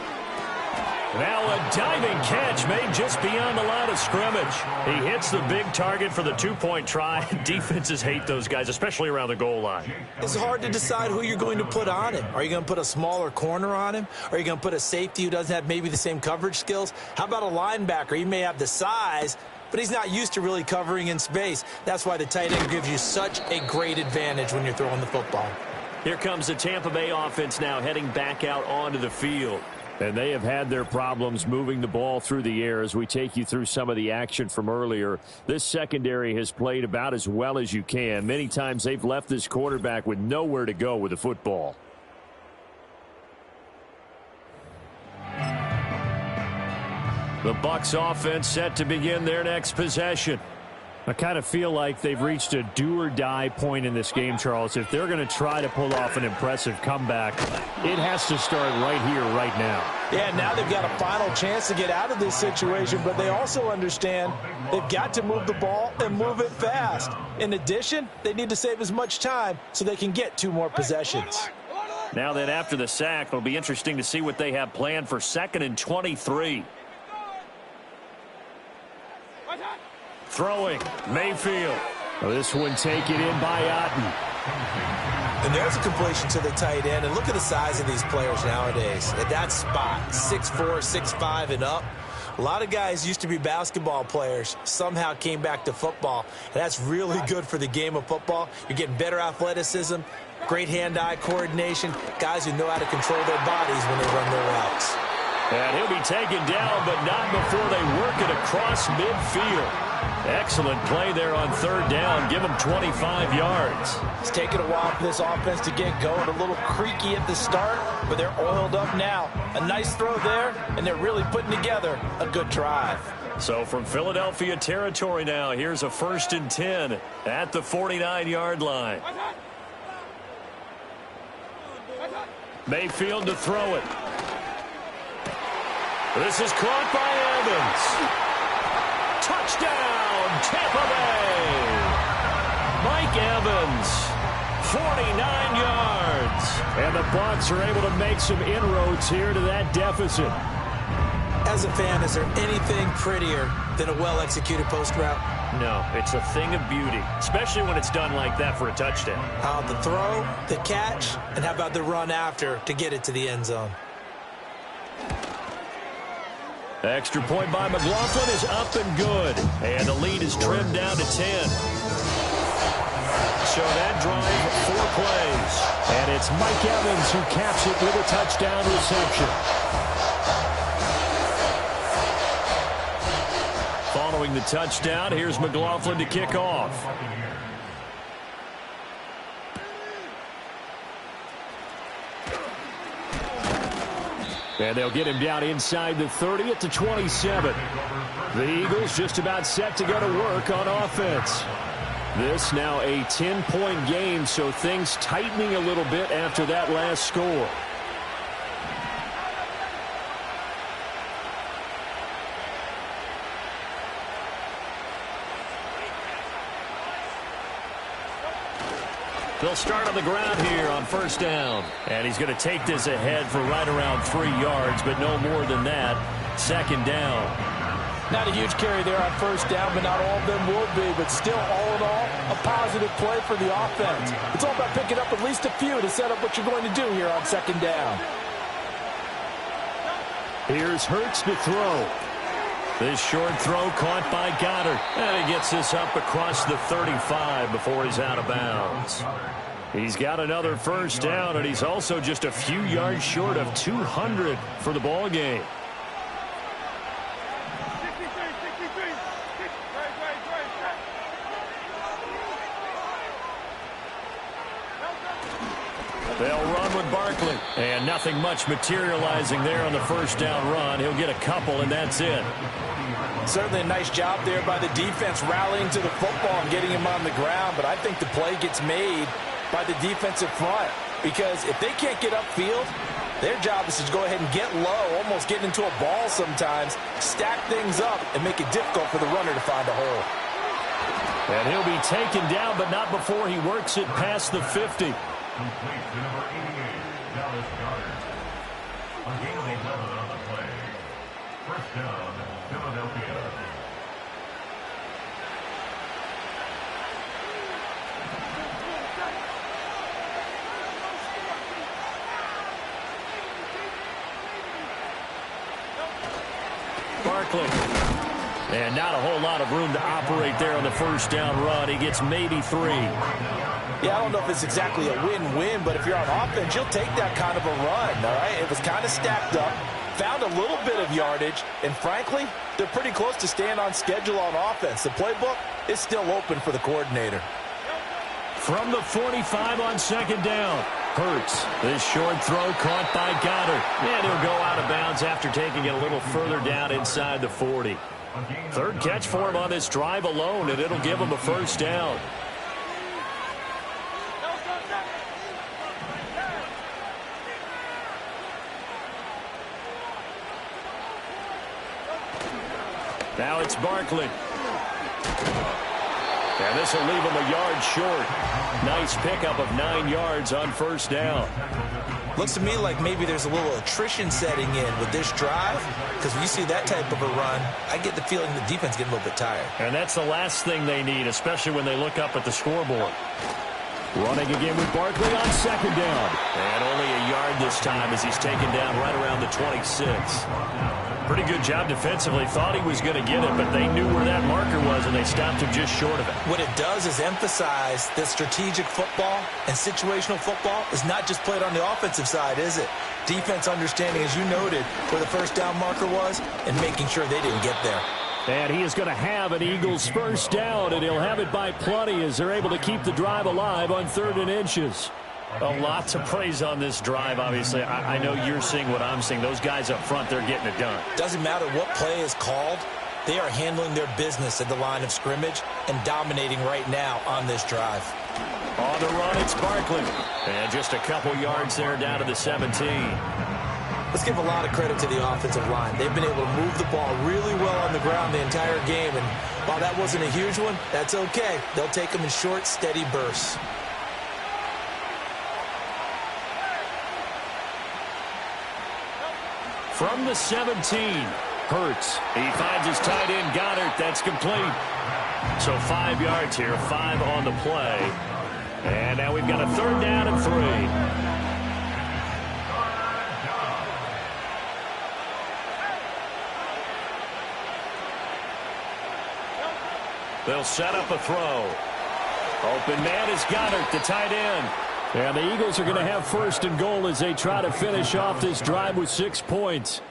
Now a diving catch made just beyond the line of scrimmage. He hits the big target for the 2-point try. Defenses hate those guys, especially around the goal line. It's hard to decide who you're going to put on him. Are you going to put a smaller corner on him? Are you going to put a safety who doesn't have maybe the same coverage skills? How about a linebacker? He may have the size, but he's not used to really covering in space. That's why the tight end gives you such a great advantage when you're throwing the football. Here comes the Tampa Bay offense now heading back out onto the field. And they have had their problems moving the ball through the air as we take you through some of the action from earlier. This secondary has played about as well as you can. Many times they've left this quarterback with nowhere to go with the football. The Bucs offense set to begin their next possession. I kind of feel like they've reached a do-or-die point in this game, Charles. If they're going to try to pull off an impressive comeback, it has to start right here, right now. Yeah, now they've got a final chance to get out of this situation, but they also understand they've got to move the ball and move it fast. In addition, they need to save as much time so they can get 2 more possessions. Now then, after the sack, it'll be interesting to see what they have planned for 2nd and 23. Throwing, Mayfield. Well, this one taken in by Otten. And there's a completion to the tight end. And look at the size of these players nowadays. At that spot, 6'4", 6'5", and up. A lot of guys used to be basketball players, somehow came back to football. And that's really good for the game of football. You're getting better athleticism, great hand-eye coordination, guys who know how to control their bodies when they run their routes. And he'll be taken down, but not before they work it across midfield. Excellent play there on 3rd down. Give them 25 yards. It's taken a while for this offense to get going. A little creaky at the start, but they're oiled up now. A nice throw there, and they're really putting together a good drive. So from Philadelphia territory now, here's a 1st and 10 at the 49-yard line. Mayfield to throw it. This is caught by Evans. Touchdown, Tampa Bay. Mike Evans, 49 yards. And the Bucs are able to make some inroads here to that deficit. As a fan, is there anything prettier than a well-executed post route? No, it's a thing of beauty, especially when it's done like that for a touchdown. How about the throw, the catch, and how about the run after to get it to the end zone? Extra point by McLaughlin is up and good. And the lead is trimmed down to 10. So that drive, 4 plays. And it's Mike Evans who caps it with a touchdown reception. Following the touchdown, here's McLaughlin to kick off. And they'll get him down inside the 30 at the 27. The Eagles just about set to go to work on offense. This now a 10-point game, so things tightening a little bit after that last score. They'll start on the ground here on 1st down. And he's going to take this ahead for right around 3 yards, but no more than that. 2nd down. Not a huge carry there on 1st down, but not all of them will be. But still, all in all, a positive play for the offense. It's all about picking up at least a few to set up what you're going to do here on 2nd down. Here's Hurts to throw. This short throw caught by Goddard. And he gets this up across the 35 before he's out of bounds. He's got another first down, and he's also just a few yards short of 200 for the ball game. They'll run with Barkley. And nothing much materializing there on the first down run. He'll get a couple, and that's it. Certainly a nice job there by the defense rallying to the football and getting him on the ground. But I think the play gets made by the defensive front. Because if they can't get upfield, their job is to go ahead and get low, almost get into a ball sometimes, stack things up, and make it difficult for the runner to find a hole. And he'll be taken down, but not before he works it past the 50. Complete to number 88, Dallas Goedert. A gain of 11 on the play. First down, Philadelphia. Barkley. And not a whole lot of room to operate there on the first down run. He gets maybe 3. Yeah, I don't know if it's exactly a win-win, but if you're on offense, you'll take that kind of a run, all right? It was kind of stacked up, found a little bit of yardage, and frankly, they're pretty close to staying on schedule on offense. The playbook is still open for the coordinator. From the 45 on second down, Hurts. This short throw caught by Goddard. And he'll go out of bounds after taking it a little further down inside the 40. Third catch for him on this drive alone, and it'll give him a first down. Now it's Barkley. And this will leave him a yard short. Nice pickup of 9 yards on first down. Looks to me like maybe there's a little attrition setting in with this drive, because when you see that type of a run, I get the feeling the defense getting a little bit tired. And that's the last thing they need, especially when they look up at the scoreboard. Running again with Barkley on second down. And only a yard this time as he's taken down right around the 26. Pretty good job defensively. Thought he was going to get it, but they knew where that marker was, and they stopped him just short of it. What it does is emphasize that strategic football and situational football is not just played on the offensive side, is it? Defense understanding, as you noted, where the first down marker was and making sure they didn't get there. And he is going to have an Eagles first down, and he'll have it by plenty as they're able to keep the drive alive on 3rd and inches. A lot to praise on this drive, obviously. I know you're seeing what I'm seeing. Those guys up front, they're getting it done. Doesn't matter what play is called. They are handling their business at the line of scrimmage and dominating right now on this drive. On the run, it's Barkley. And just a couple yards there down to the 17. Let's give a lot of credit to the offensive line. They've been able to move the ball really well on the ground the entire game. And while that wasn't a huge one, that's okay. They'll take them in short, steady bursts. From the 17, Hurts. He finds his tight end, Goddard. That's complete. So 5 yards here, 5 on the play. And now we've got a 3rd down and 3. They'll set up a throw. Open man is Goddard, the tight end. And the Eagles are going to have 1st and goal as they try to finish off this drive with 6 points.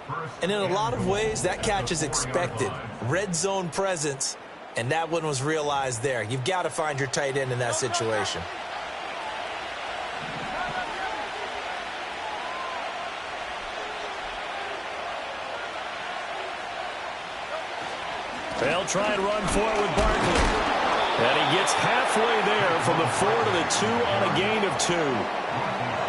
And in a lot of ways, that catch is expected. Red zone presence, and that one was realized there. You've got to find your tight end in that situation. They'll try and run for it with Barkley. And he gets halfway there from the 4 to the 2 on a gain of 2.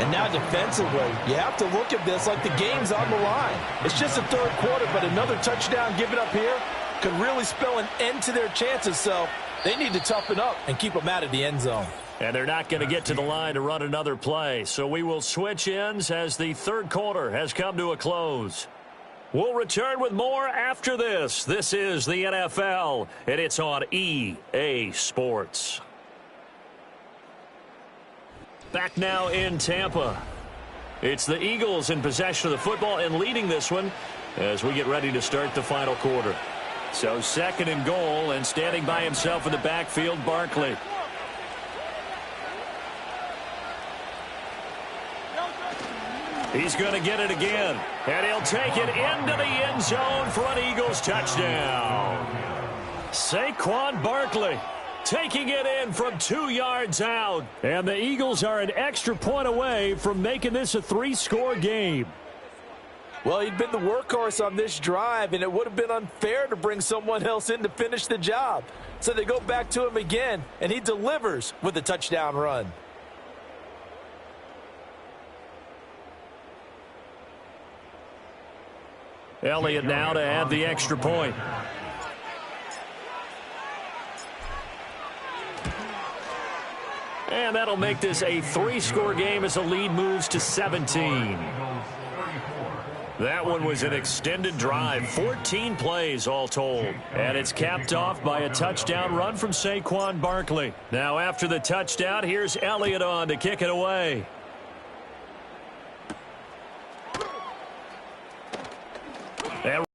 And now defensively, you have to look at this like the game's on the line. It's just a 3rd quarter, but another touchdown given up here could really spell an end to their chances. So they need to toughen up and keep them out of the end zone. And they're not going to get to the line to run another play. So we will switch ends as the 3rd quarter has come to a close. We'll return with more after this. This is the NFL, and it's on EA Sports. Back now in Tampa. It's the Eagles in possession of the football and leading this one as we get ready to start the final quarter. So 2nd and goal, and standing by himself in the backfield, Barkley. He's going to get it again. And he'll take it into the end zone for an Eagles touchdown. Saquon Barkley taking it in from 2 yards out. And the Eagles are an extra point away from making this a 3-score game. Well, he'd been the workhorse on this drive, and it would have been unfair to bring someone else in to finish the job. So they go back to him again, and he delivers with a touchdown run. Elliott now to add the extra point. And that'll make this a 3-score game as the lead moves to 17. That one was an extended drive, 14 plays all told. And it's capped off by a touchdown run from Saquon Barkley. Now after the touchdown, here's Elliott on to kick it away. And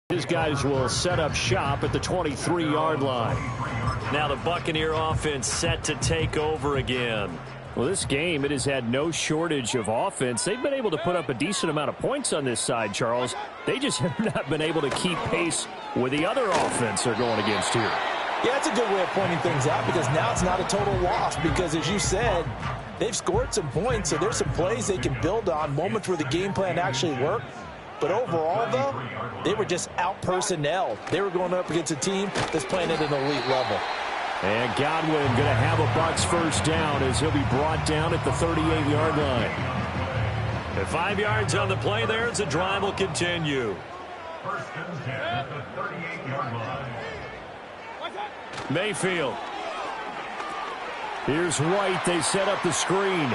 his guys will set up shop at the 23-yard line. Now the Buccaneer offense set to take over again. Well, this game, it has had no shortage of offense. They've been able to put up a decent amount of points on this side, Charles. They just have not been able to keep pace with the other offense they're going against here. Yeah, that's a good way of pointing things out because now it's not a total loss because, as you said, they've scored some points, so there's some plays they can build on, moments where the game plan actually worked. But overall, though, they were just out-personnelled. They were going up against a team that's playing at an elite level. And Godwin going to have a Bucs first down as he'll be brought down at the 38-yard line. And 5 yards on the play there as the drive will continue. First and 10 at the 38-yard line. Mayfield. Here's White. They set up the screen.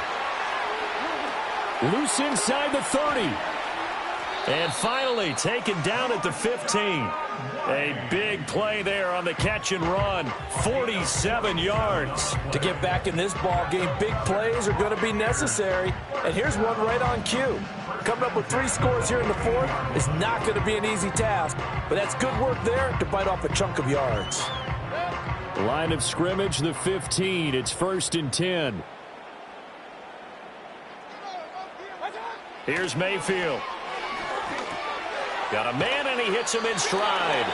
Loose inside the 30. And finally taken down at the 15. A big play there on the catch and run. 47 yards. To get back in this ball game, big plays are going to be necessary. And here's one right on cue. Coming up with 3 scores here in the fourth is not going to be an easy task. But that's good work there to bite off a chunk of yards. Line of scrimmage, the 15. It's 1st and 10. Here's Mayfield. Got a man, and he hits him in stride.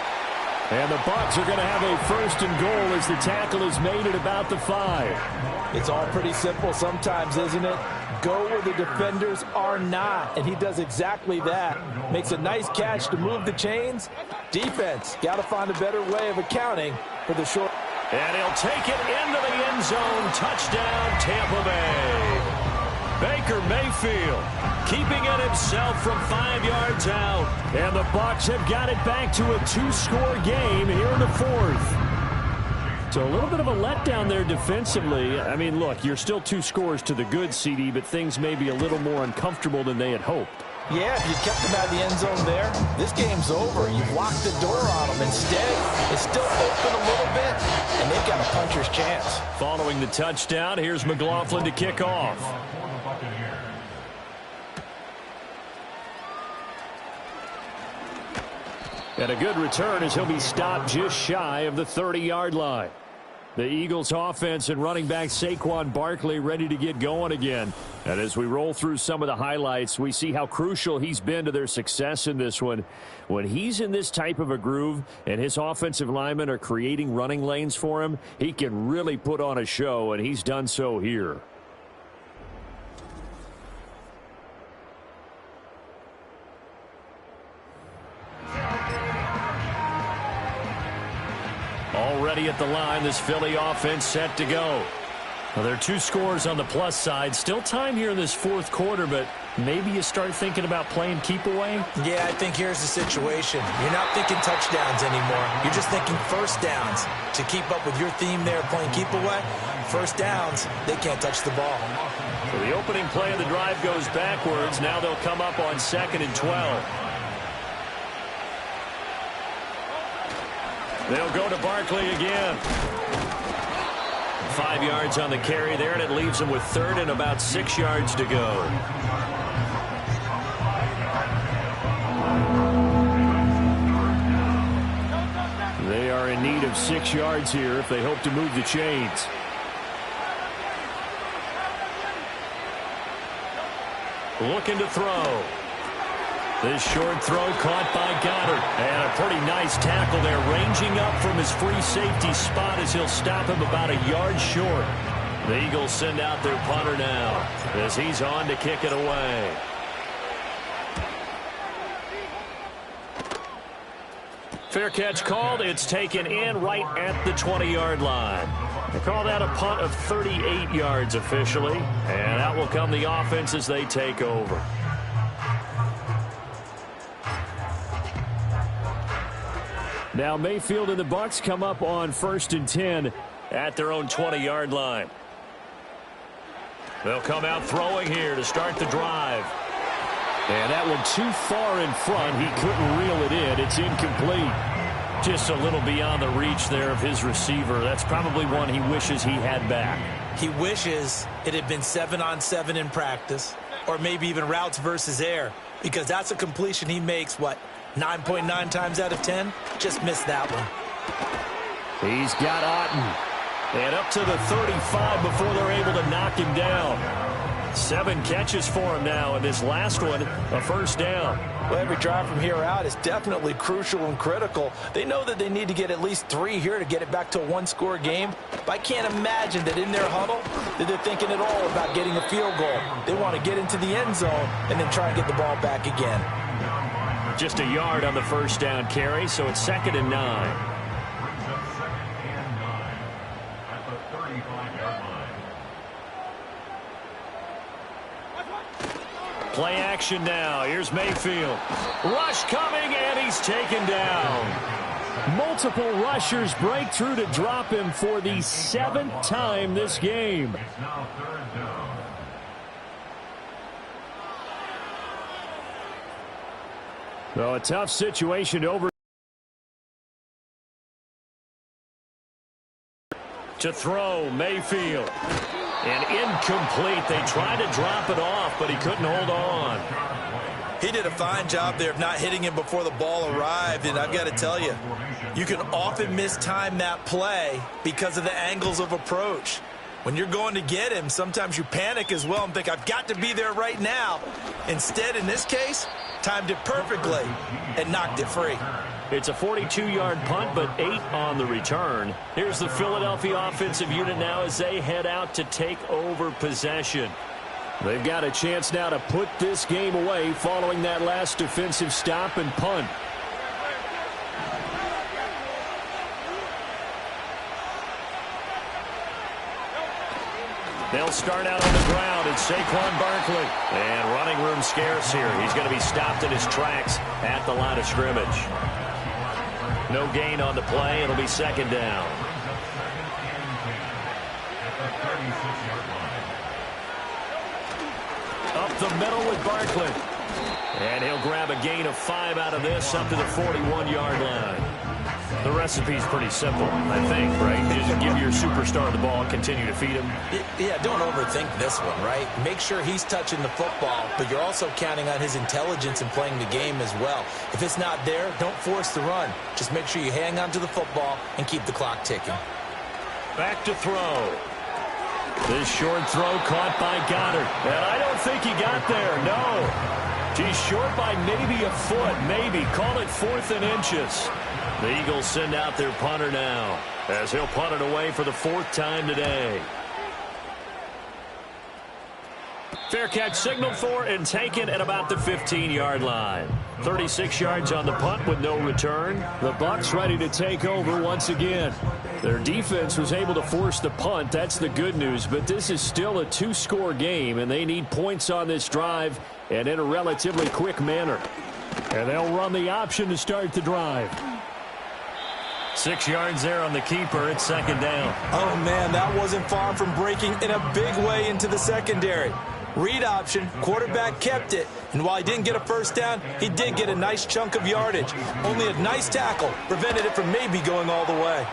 And the Bucs are going to have a 1st and goal as the tackle is made at about the 5. It's all pretty simple sometimes, isn't it? Go where the defenders are not, and he does exactly that. Makes a nice catch to move the chains. Defense, got to find a better way of accounting for the short. And he'll take it into the end zone. Touchdown, Tampa Bay. Baker Mayfield keeping it himself from 5 yards out. And the Bucs have got it back to a 2-score game here in the fourth. So a little bit of a letdown there defensively. I mean, look, you're still 2 scores to the good, CD, but things may be a little more uncomfortable than they had hoped. Yeah, if you kept them out of the end zone there, this game's over. You've locked the door on them. Instead, it's still open a little bit, and they've got a puncher's chance. Following the touchdown, here's McLaughlin to kick off. And a good return as he'll be stopped just shy of the 30-yard line. The Eagles offense and running back Saquon Barkley ready to get going again. And as we roll through some of the highlights, we see how crucial he's been to their success in this one. When he's in this type of a groove and his offensive linemen are creating running lanes for him, he can really put on a show, and he's done so here. Already at the line, this Philly offense set to go. Well, there are 2 scores on the plus side. Still time here in this fourth quarter, but maybe you start thinking about playing keep away? Yeah, I think here's the situation. You're not thinking touchdowns anymore. You're just thinking first downs. To keep up with your theme there, playing keep away, first downs, they can't touch the ball. So the opening play of the drive goes backwards. Now they'll come up on 2nd and 12. They'll go to Barkley again. 5 yards on the carry there, and it leaves them with 3rd and about 6 yards to go. They are in need of 6 yards here if they hope to move the chains. looking to throw. This short throw caught by Goddard. And a pretty nice tackle there, ranging up from his free safety spot as he'll stop him about a yard short. The Eagles send out their punter now as he's on to kick it away. Fair catch called. It's taken in right at the 20-yard line. They call that a punt of 38 yards officially. And out will come the offense as they take over. Now Mayfield and the Bucs come up on 1st and 10 at their own 20-yard line. They'll come out throwing here to start the drive. And that one too far in front. He couldn't reel it in. It's incomplete. Just a little beyond the reach there of his receiver. That's probably one he wishes he had back. He wishes it had been 7-on-7 in practice, or maybe even routes versus air, because that's a completion he makes, 9.9 times out of 10? Just missed that one. He's got Otten. And up to the 35 before they're able to knock him down. 7 catches for him now, and this last one, a first down. Well, every drive from here out is definitely crucial and critical. They know that they need to get at least 3 here to get it back to a one-score game. But I can't imagine that in their huddle that they're thinking at all about getting a field goal. They want to get into the end zone and then try and get the ball back again. Just a yard on the first down carry, so it's 2nd and 9. Play action now. Here's Mayfield. Rush coming, and he's taken down. Multiple rushers break through to drop him for the 7th time this game. It's now 3rd down. So a tough situation over. To throw, Mayfield. And incomplete. They tried to drop it off, but he couldn't hold on. He did a fine job there of not hitting him before the ball arrived, and I've got to tell you, you can often mistime that play because of the angles of approach. When you're going to get him, sometimes you panic as well and think, I've got to be there right now. Instead, in this case, timed it perfectly and knocked it free. It's a 42-yard punt, but 8 on the return. Here's the Philadelphia offensive unit now as they head out to take over possession. They've got a chance now to put this game away following that last defensive stop and punt. They'll start out on the ground. It's Saquon Barkley. And running room scarce here. He's going to be stopped in his tracks at the line of scrimmage. No gain on the play. It'll be 2nd down. Up the middle with Barkley. And he'll grab a gain of 5 out of this up to the 41-yard line. The recipe's pretty simple, I think, right? You just give your superstar the ball and continue to feed him. Yeah, don't overthink this one, right? Make sure he's touching the football, but you're also counting on his intelligence in playing the game as well. If it's not there, don't force the run. Just make sure you hang on to the football and keep the clock ticking. Back to throw. This short throw caught by Goddard. And I don't think he got there, no. He's short by maybe a foot, maybe. Call it 4th and inches. The Eagles send out their punter now as he'll punt it away for the 4th time today. Fair catch signaled for and taken at about the 15-yard line. 36 yards on the punt with no return. The Bucs ready to take over once again. Their defense was able to force the punt. That's the good news, but this is still a 2-score game, and they need points on this drive and in a relatively quick manner. And they'll run the option to start the drive. 6 yards there on the keeper. It's 2nd down. Oh, man, that wasn't far from breaking in a big way into the secondary. Read option, quarterback kept it, and while he didn't get a first down, he did get a nice chunk of yardage. Only a nice tackle prevented it from maybe going all the way.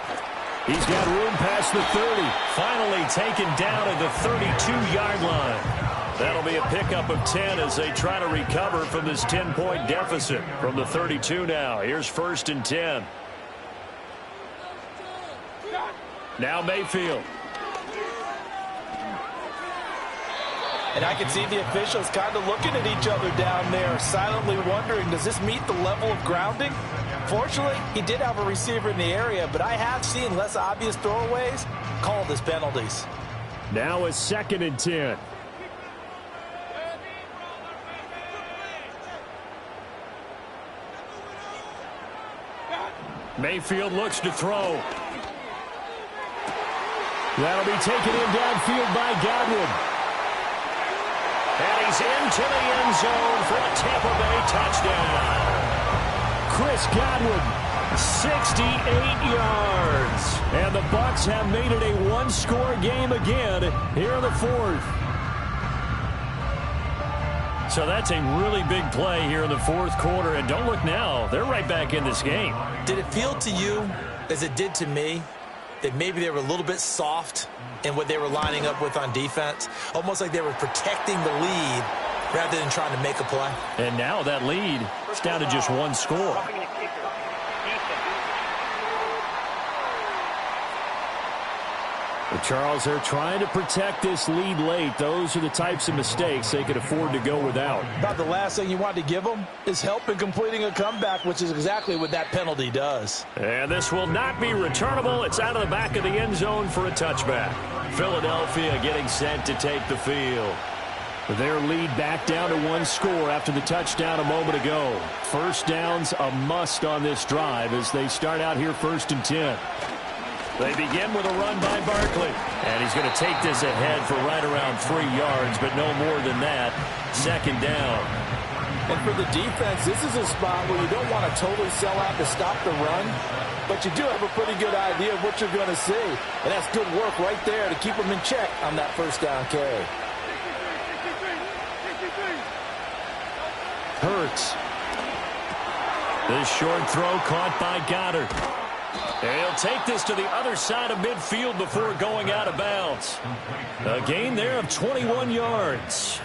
He's got room past the 30. Finally taken down at the 32-yard line. That'll be a pickup of 10 as they try to recover from this 10-point deficit from the 32 now. Here's 1st and 10. Now Mayfield. And I can see the officials kind of looking at each other down there, silently wondering, does this meet the level of grounding? Fortunately, he did have a receiver in the area, but I have seen less obvious throwaways called as penalties. Now a 2nd and 10. Mayfield looks to throw. That'll be taken in downfield by Godwin. And he's into the end zone for a Tampa Bay touchdown. Chris Godwin, 68 yards. And the Bucs have made it a one-score game again here in the 4th. So that's a really big play here in the 4th quarter. And don't look now, they're right back in this game. Did it feel to you, as it did to me, that maybe they were a little bit soft in what they were lining up with on defense? Almost like they were protecting the lead rather than trying to make a play. And now that lead is down to just one score. But Charles, they're trying to protect this lead late. Those are the types of mistakes they could afford to go without. About the last thing you want to give them is help in completing a comeback, which is exactly what that penalty does. And this will not be returnable. It's out of the back of the end zone for a touchback. Philadelphia getting set to take the field. Their lead back down to one score after the touchdown a moment ago. First down's a must on this drive as they start out here 1st and 10. They begin with a run by Barkley. And he's going to take this ahead for right around 3 yards, but no more than that. 2nd down. And for the defense, this is a spot where you don't want to totally sell out to stop the run, but you do have a pretty good idea of what you're going to see. And that's good work right there to keep them in check on that 1st down carry. Hurts. This short throw caught by Goddard. And he'll take this to the other side of midfield before going out of bounds. A gain there of 21 yards.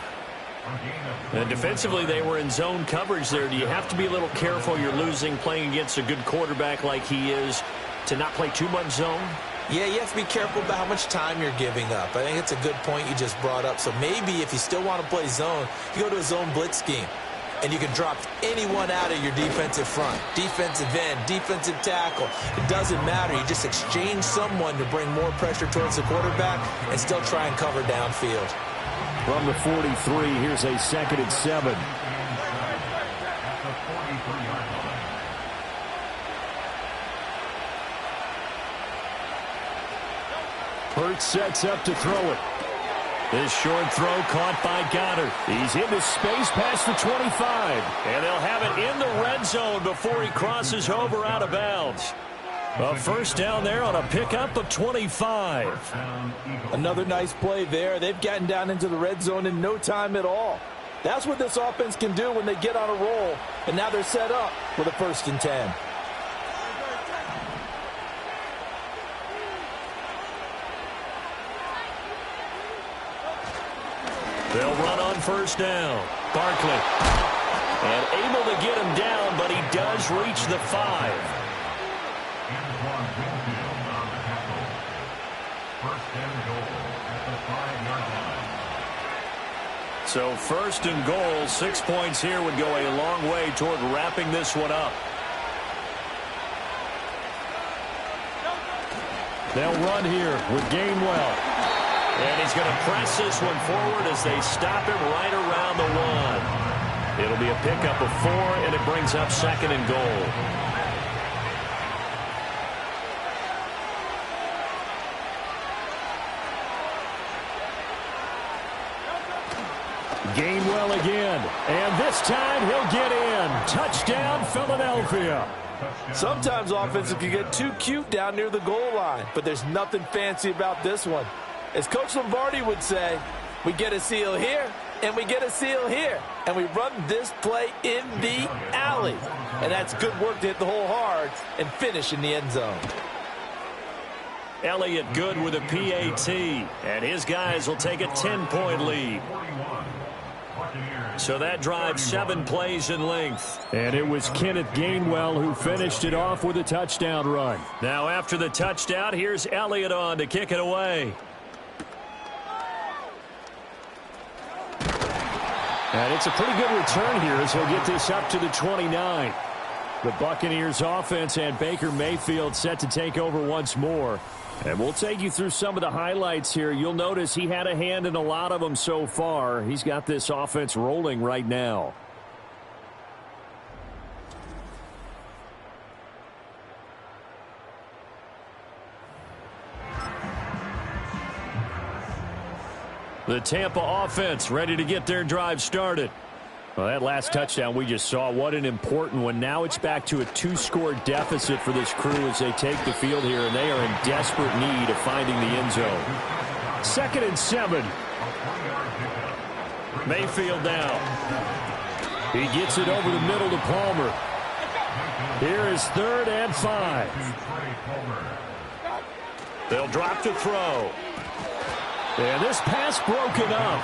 And defensively, they were in zone coverage there. Do you have to be a little careful? You're losing playing against a good quarterback like he is to not play too much zone? Yeah, you have to be careful about how much time you're giving up. I think it's a good point you just brought up. So maybe if you still want to play zone, you go to a zone blitz scheme. And you can drop anyone out of your defensive front. Defensive end, defensive tackle. It doesn't matter. You just exchange someone to bring more pressure towards the quarterback and still try and cover downfield. From the 43, here's a 2nd and 7. Hurts sets up to throw it. This short throw caught by Goddard. He's into space past the 25. And they'll have it in the red zone before he crosses over out of bounds. A 1st down there on a pickup of 25. Another nice play there. They've gotten down into the red zone in no time at all. That's what this offense can do when they get on a roll. And now they're set up with a 1st and 10. They'll run on 1st down. Barkley. And able to get him down, but he does reach the 5. So 1st and goal, 6 points here would go a long way toward wrapping this one up. They'll run here with Gainwell. And he's going to press this one forward as they stop him right around the 1. It'll be a pickup of 4, and it brings up 2nd and goal. Gainwell again. And this time he'll get in. Touchdown, Philadelphia. Sometimes offenses can get too cute down near the goal line, but there's nothing fancy about this one. As Coach Lombardi would say, we get a seal here, and we get a seal here, and we run this play in the alley. And that's good work to hit the hole hard and finish in the end zone. Elliott good with a PAT, and his guys will take a 10-point lead. So that drives 7 plays in length. And it was Kenneth Gainwell who finished it off with a touchdown run. Now after the touchdown, here's Elliott on to kick it away. And it's a pretty good return here as he'll get this up to the 29. The Buccaneers offense and Baker Mayfield set to take over once more. And we'll take you through some of the highlights here. You'll notice he had a hand in a lot of them so far. He's got this offense rolling right now. The Tampa offense ready to get their drive started. Well, that last touchdown we just saw, what an important one. Now it's back to a 2-score deficit for this crew as they take the field here, and they are in desperate need of finding the end zone. 2nd and 7. Mayfield now. He gets it over the middle to Palmer. Here is 3rd and 5. They'll drop to throw. And this pass broken up.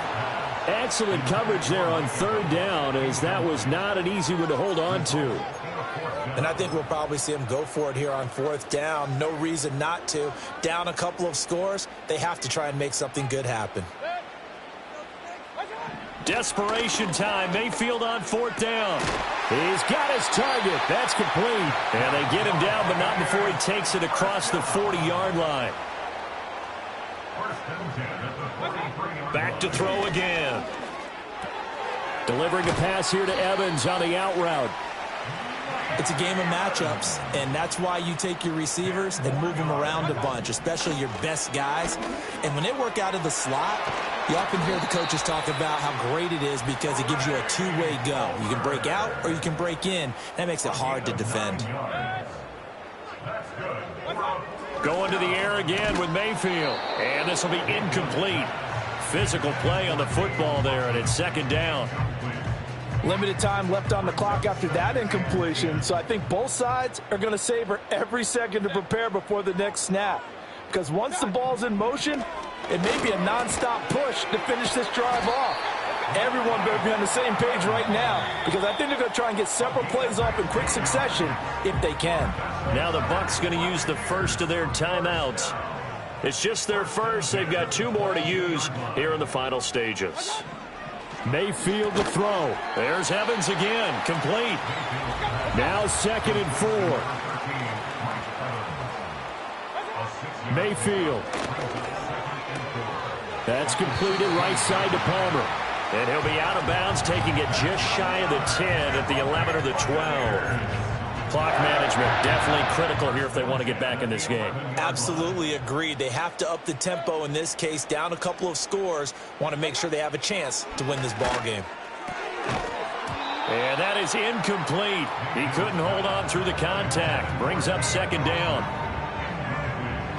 Excellent coverage there on 3rd down, as that was not an easy one to hold on to. And I think we'll probably see him go for it here on 4th down. No reason not to. Down a couple of scores, they have to try and make something good happen. Desperation time. Mayfield on 4th down. He's got his target. That's complete. And they get him down, but not before he takes it across the 40-yard line. Back to throw again. Delivering a pass here to Evans on the out route. It's a game of matchups, and that's why you take your receivers and move them around a bunch, especially your best guys. And when they work out of the slot, you often hear the coaches talk about how great it is because it gives you a two-way go. You can break out or you can break in. That makes it hard to defend. Going to the air again with Mayfield. And this will be incomplete. Physical play on the football there, and it's 2nd down. Limited time left on the clock after that incompletion, so I think both sides are going to savor every second to prepare before the next snap. Because once the ball's in motion, it may be a nonstop push to finish this drive off. Everyone better be on the same page right now, because I think they're going to try and get several plays off in quick succession if they can. Now the Bucs going to use the first of their timeouts. It's just their first. They've got 2 more to use here in the final stages. Mayfield to throw. There's Evans again. Complete. Now 2nd and 4. Mayfield. That's completed right side to Palmer. And he'll be out of bounds, taking it just shy of the 10 at the 11 or the 12. Clock management definitely critical here if they want to get back in this game. Absolutely agreed. They have to up the tempo in this case, down a couple of scores. Want to make sure they have a chance to win this ball game. And that is incomplete. He couldn't hold on through the contact. Brings up 2nd down.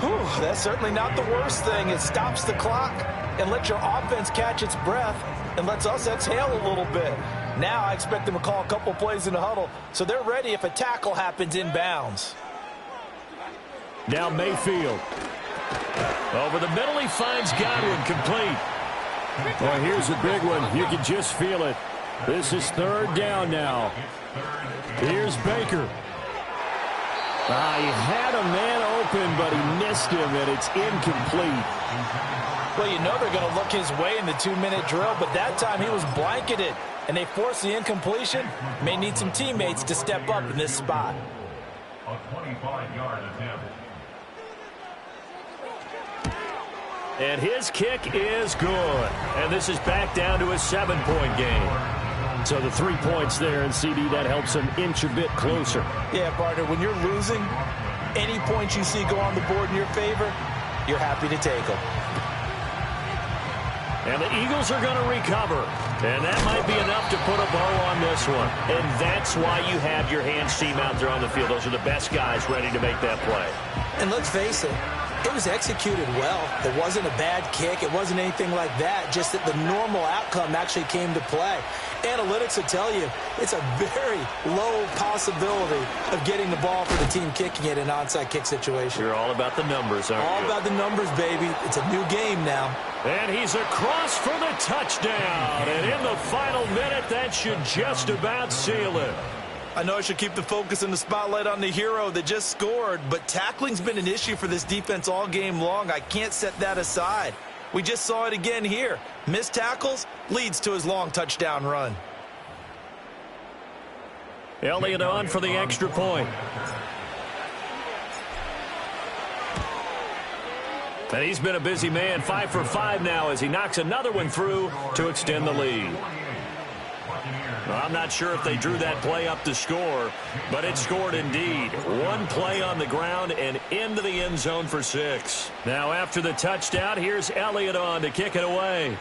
Whew, that's certainly not the worst thing. It stops the clock and lets your offense catch its breath and lets us exhale a little bit. Now I expect them to call a couple plays in the huddle, so they're ready if a tackle happens inbounds. Now Mayfield. Over the middle, he finds Godwin, complete. Well, here's a big one. You can just feel it. This is 3rd down now. Here's Baker. He had a man open, but he missed him, and it's incomplete. Well, you know they're going to look his way in the 2-minute drill, but that time he was blanketed, and they forced the incompletion. May need some teammates to step up in this spot. A 25-yard attempt. And his kick is good. And this is back down to a 7-point game. So the 3 points there, and CD, that helps them inch a bit closer. Yeah, partner, when you're losing, any points you see go on the board in your favor, you're happy to take them. And the Eagles are going to recover. And that might be enough to put a bow on this one. And that's why you have your hands team out there on the field. Those are the best guys ready to make that play. And let's face it, it was executed well. It wasn't a bad kick. It wasn't anything like that. Just that the normal outcome actually came to play. Analytics will tell you it's a very low possibility of getting the ball for the team kicking it in an onside kick situation. You're all about the numbers, aren't you? All about the numbers, baby. It's a new game now. And he's across for the touchdown. And in the final minute, that should just about seal it. I know I should keep the focus and the spotlight on the hero that just scored, but tackling's been an issue for this defense all game long. I can't set that aside. We just saw it again here. Missed tackles leads to his long touchdown run. Elliott on for the extra point. And he's been a busy man, 5 for 5 now as he knocks another one through to extend the lead. Well, I'm not sure if they drew that play up to score, but it scored indeed. One play on the ground and into the end zone for 6. Now after the touchdown, here's Elliott on to kick it away.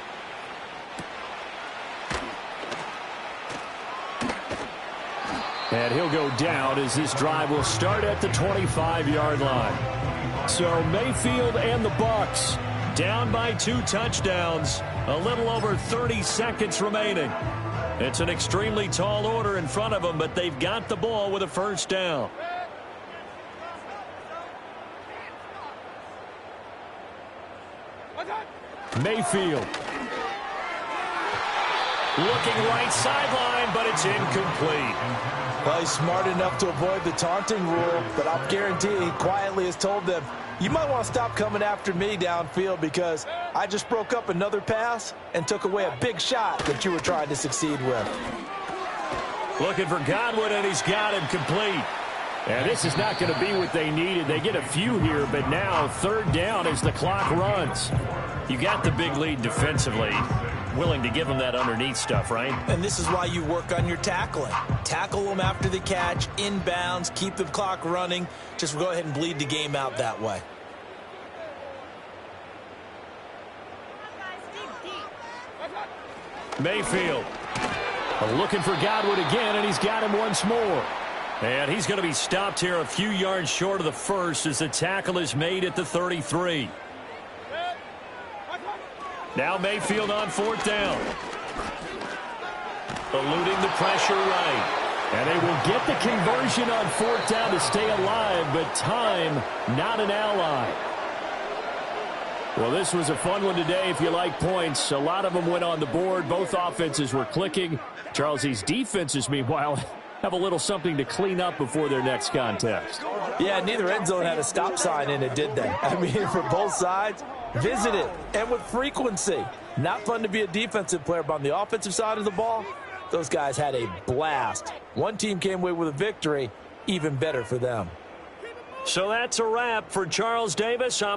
And he'll go down as this drive will start at the 25-yard line. So Mayfield and the Bucs down by 2 touchdowns. A little over 30 seconds remaining. It's an extremely tall order in front of them, but they've got the ball with a first down. Mayfield. Looking right sideline, but it's incomplete. Well, he's smart enough to avoid the taunting rule, but I'll guarantee he quietly has told them, you might want to stop coming after me downfield because I just broke up another pass and took away a big shot that you were trying to succeed with. Looking for Godwin, and he's got him complete. And this is not going to be what they needed. They get a few here, but now 3rd down as the clock runs. You got the big lead defensively. Willing to give them that underneath stuff, right? And this is why you work on your tackling. Tackle them after the catch, inbounds, keep the clock running. Just go ahead and bleed the game out that way. Mayfield looking for Godwin again, and he's got him once more. And he's going to be stopped here a few yards short of the first as the tackle is made at the 33. Now Mayfield on 4th down. Eluding the pressure right. And they will get the conversion on 4th down to stay alive, but time not an ally. Well, this was a fun one today if you like points. A lot of them went on the board. Both offenses were clicking. Charles, these defenses, meanwhile, have a little something to clean up before their next contest. Yeah, neither end zone had a stop sign in it, did they? I mean, for both sides, visit it, and with frequency. Not fun to be a defensive player, but on the offensive side of the ball, those guys had a blast. One team came away with a victory, even better for them. So that's a wrap for Charles Davis. I'm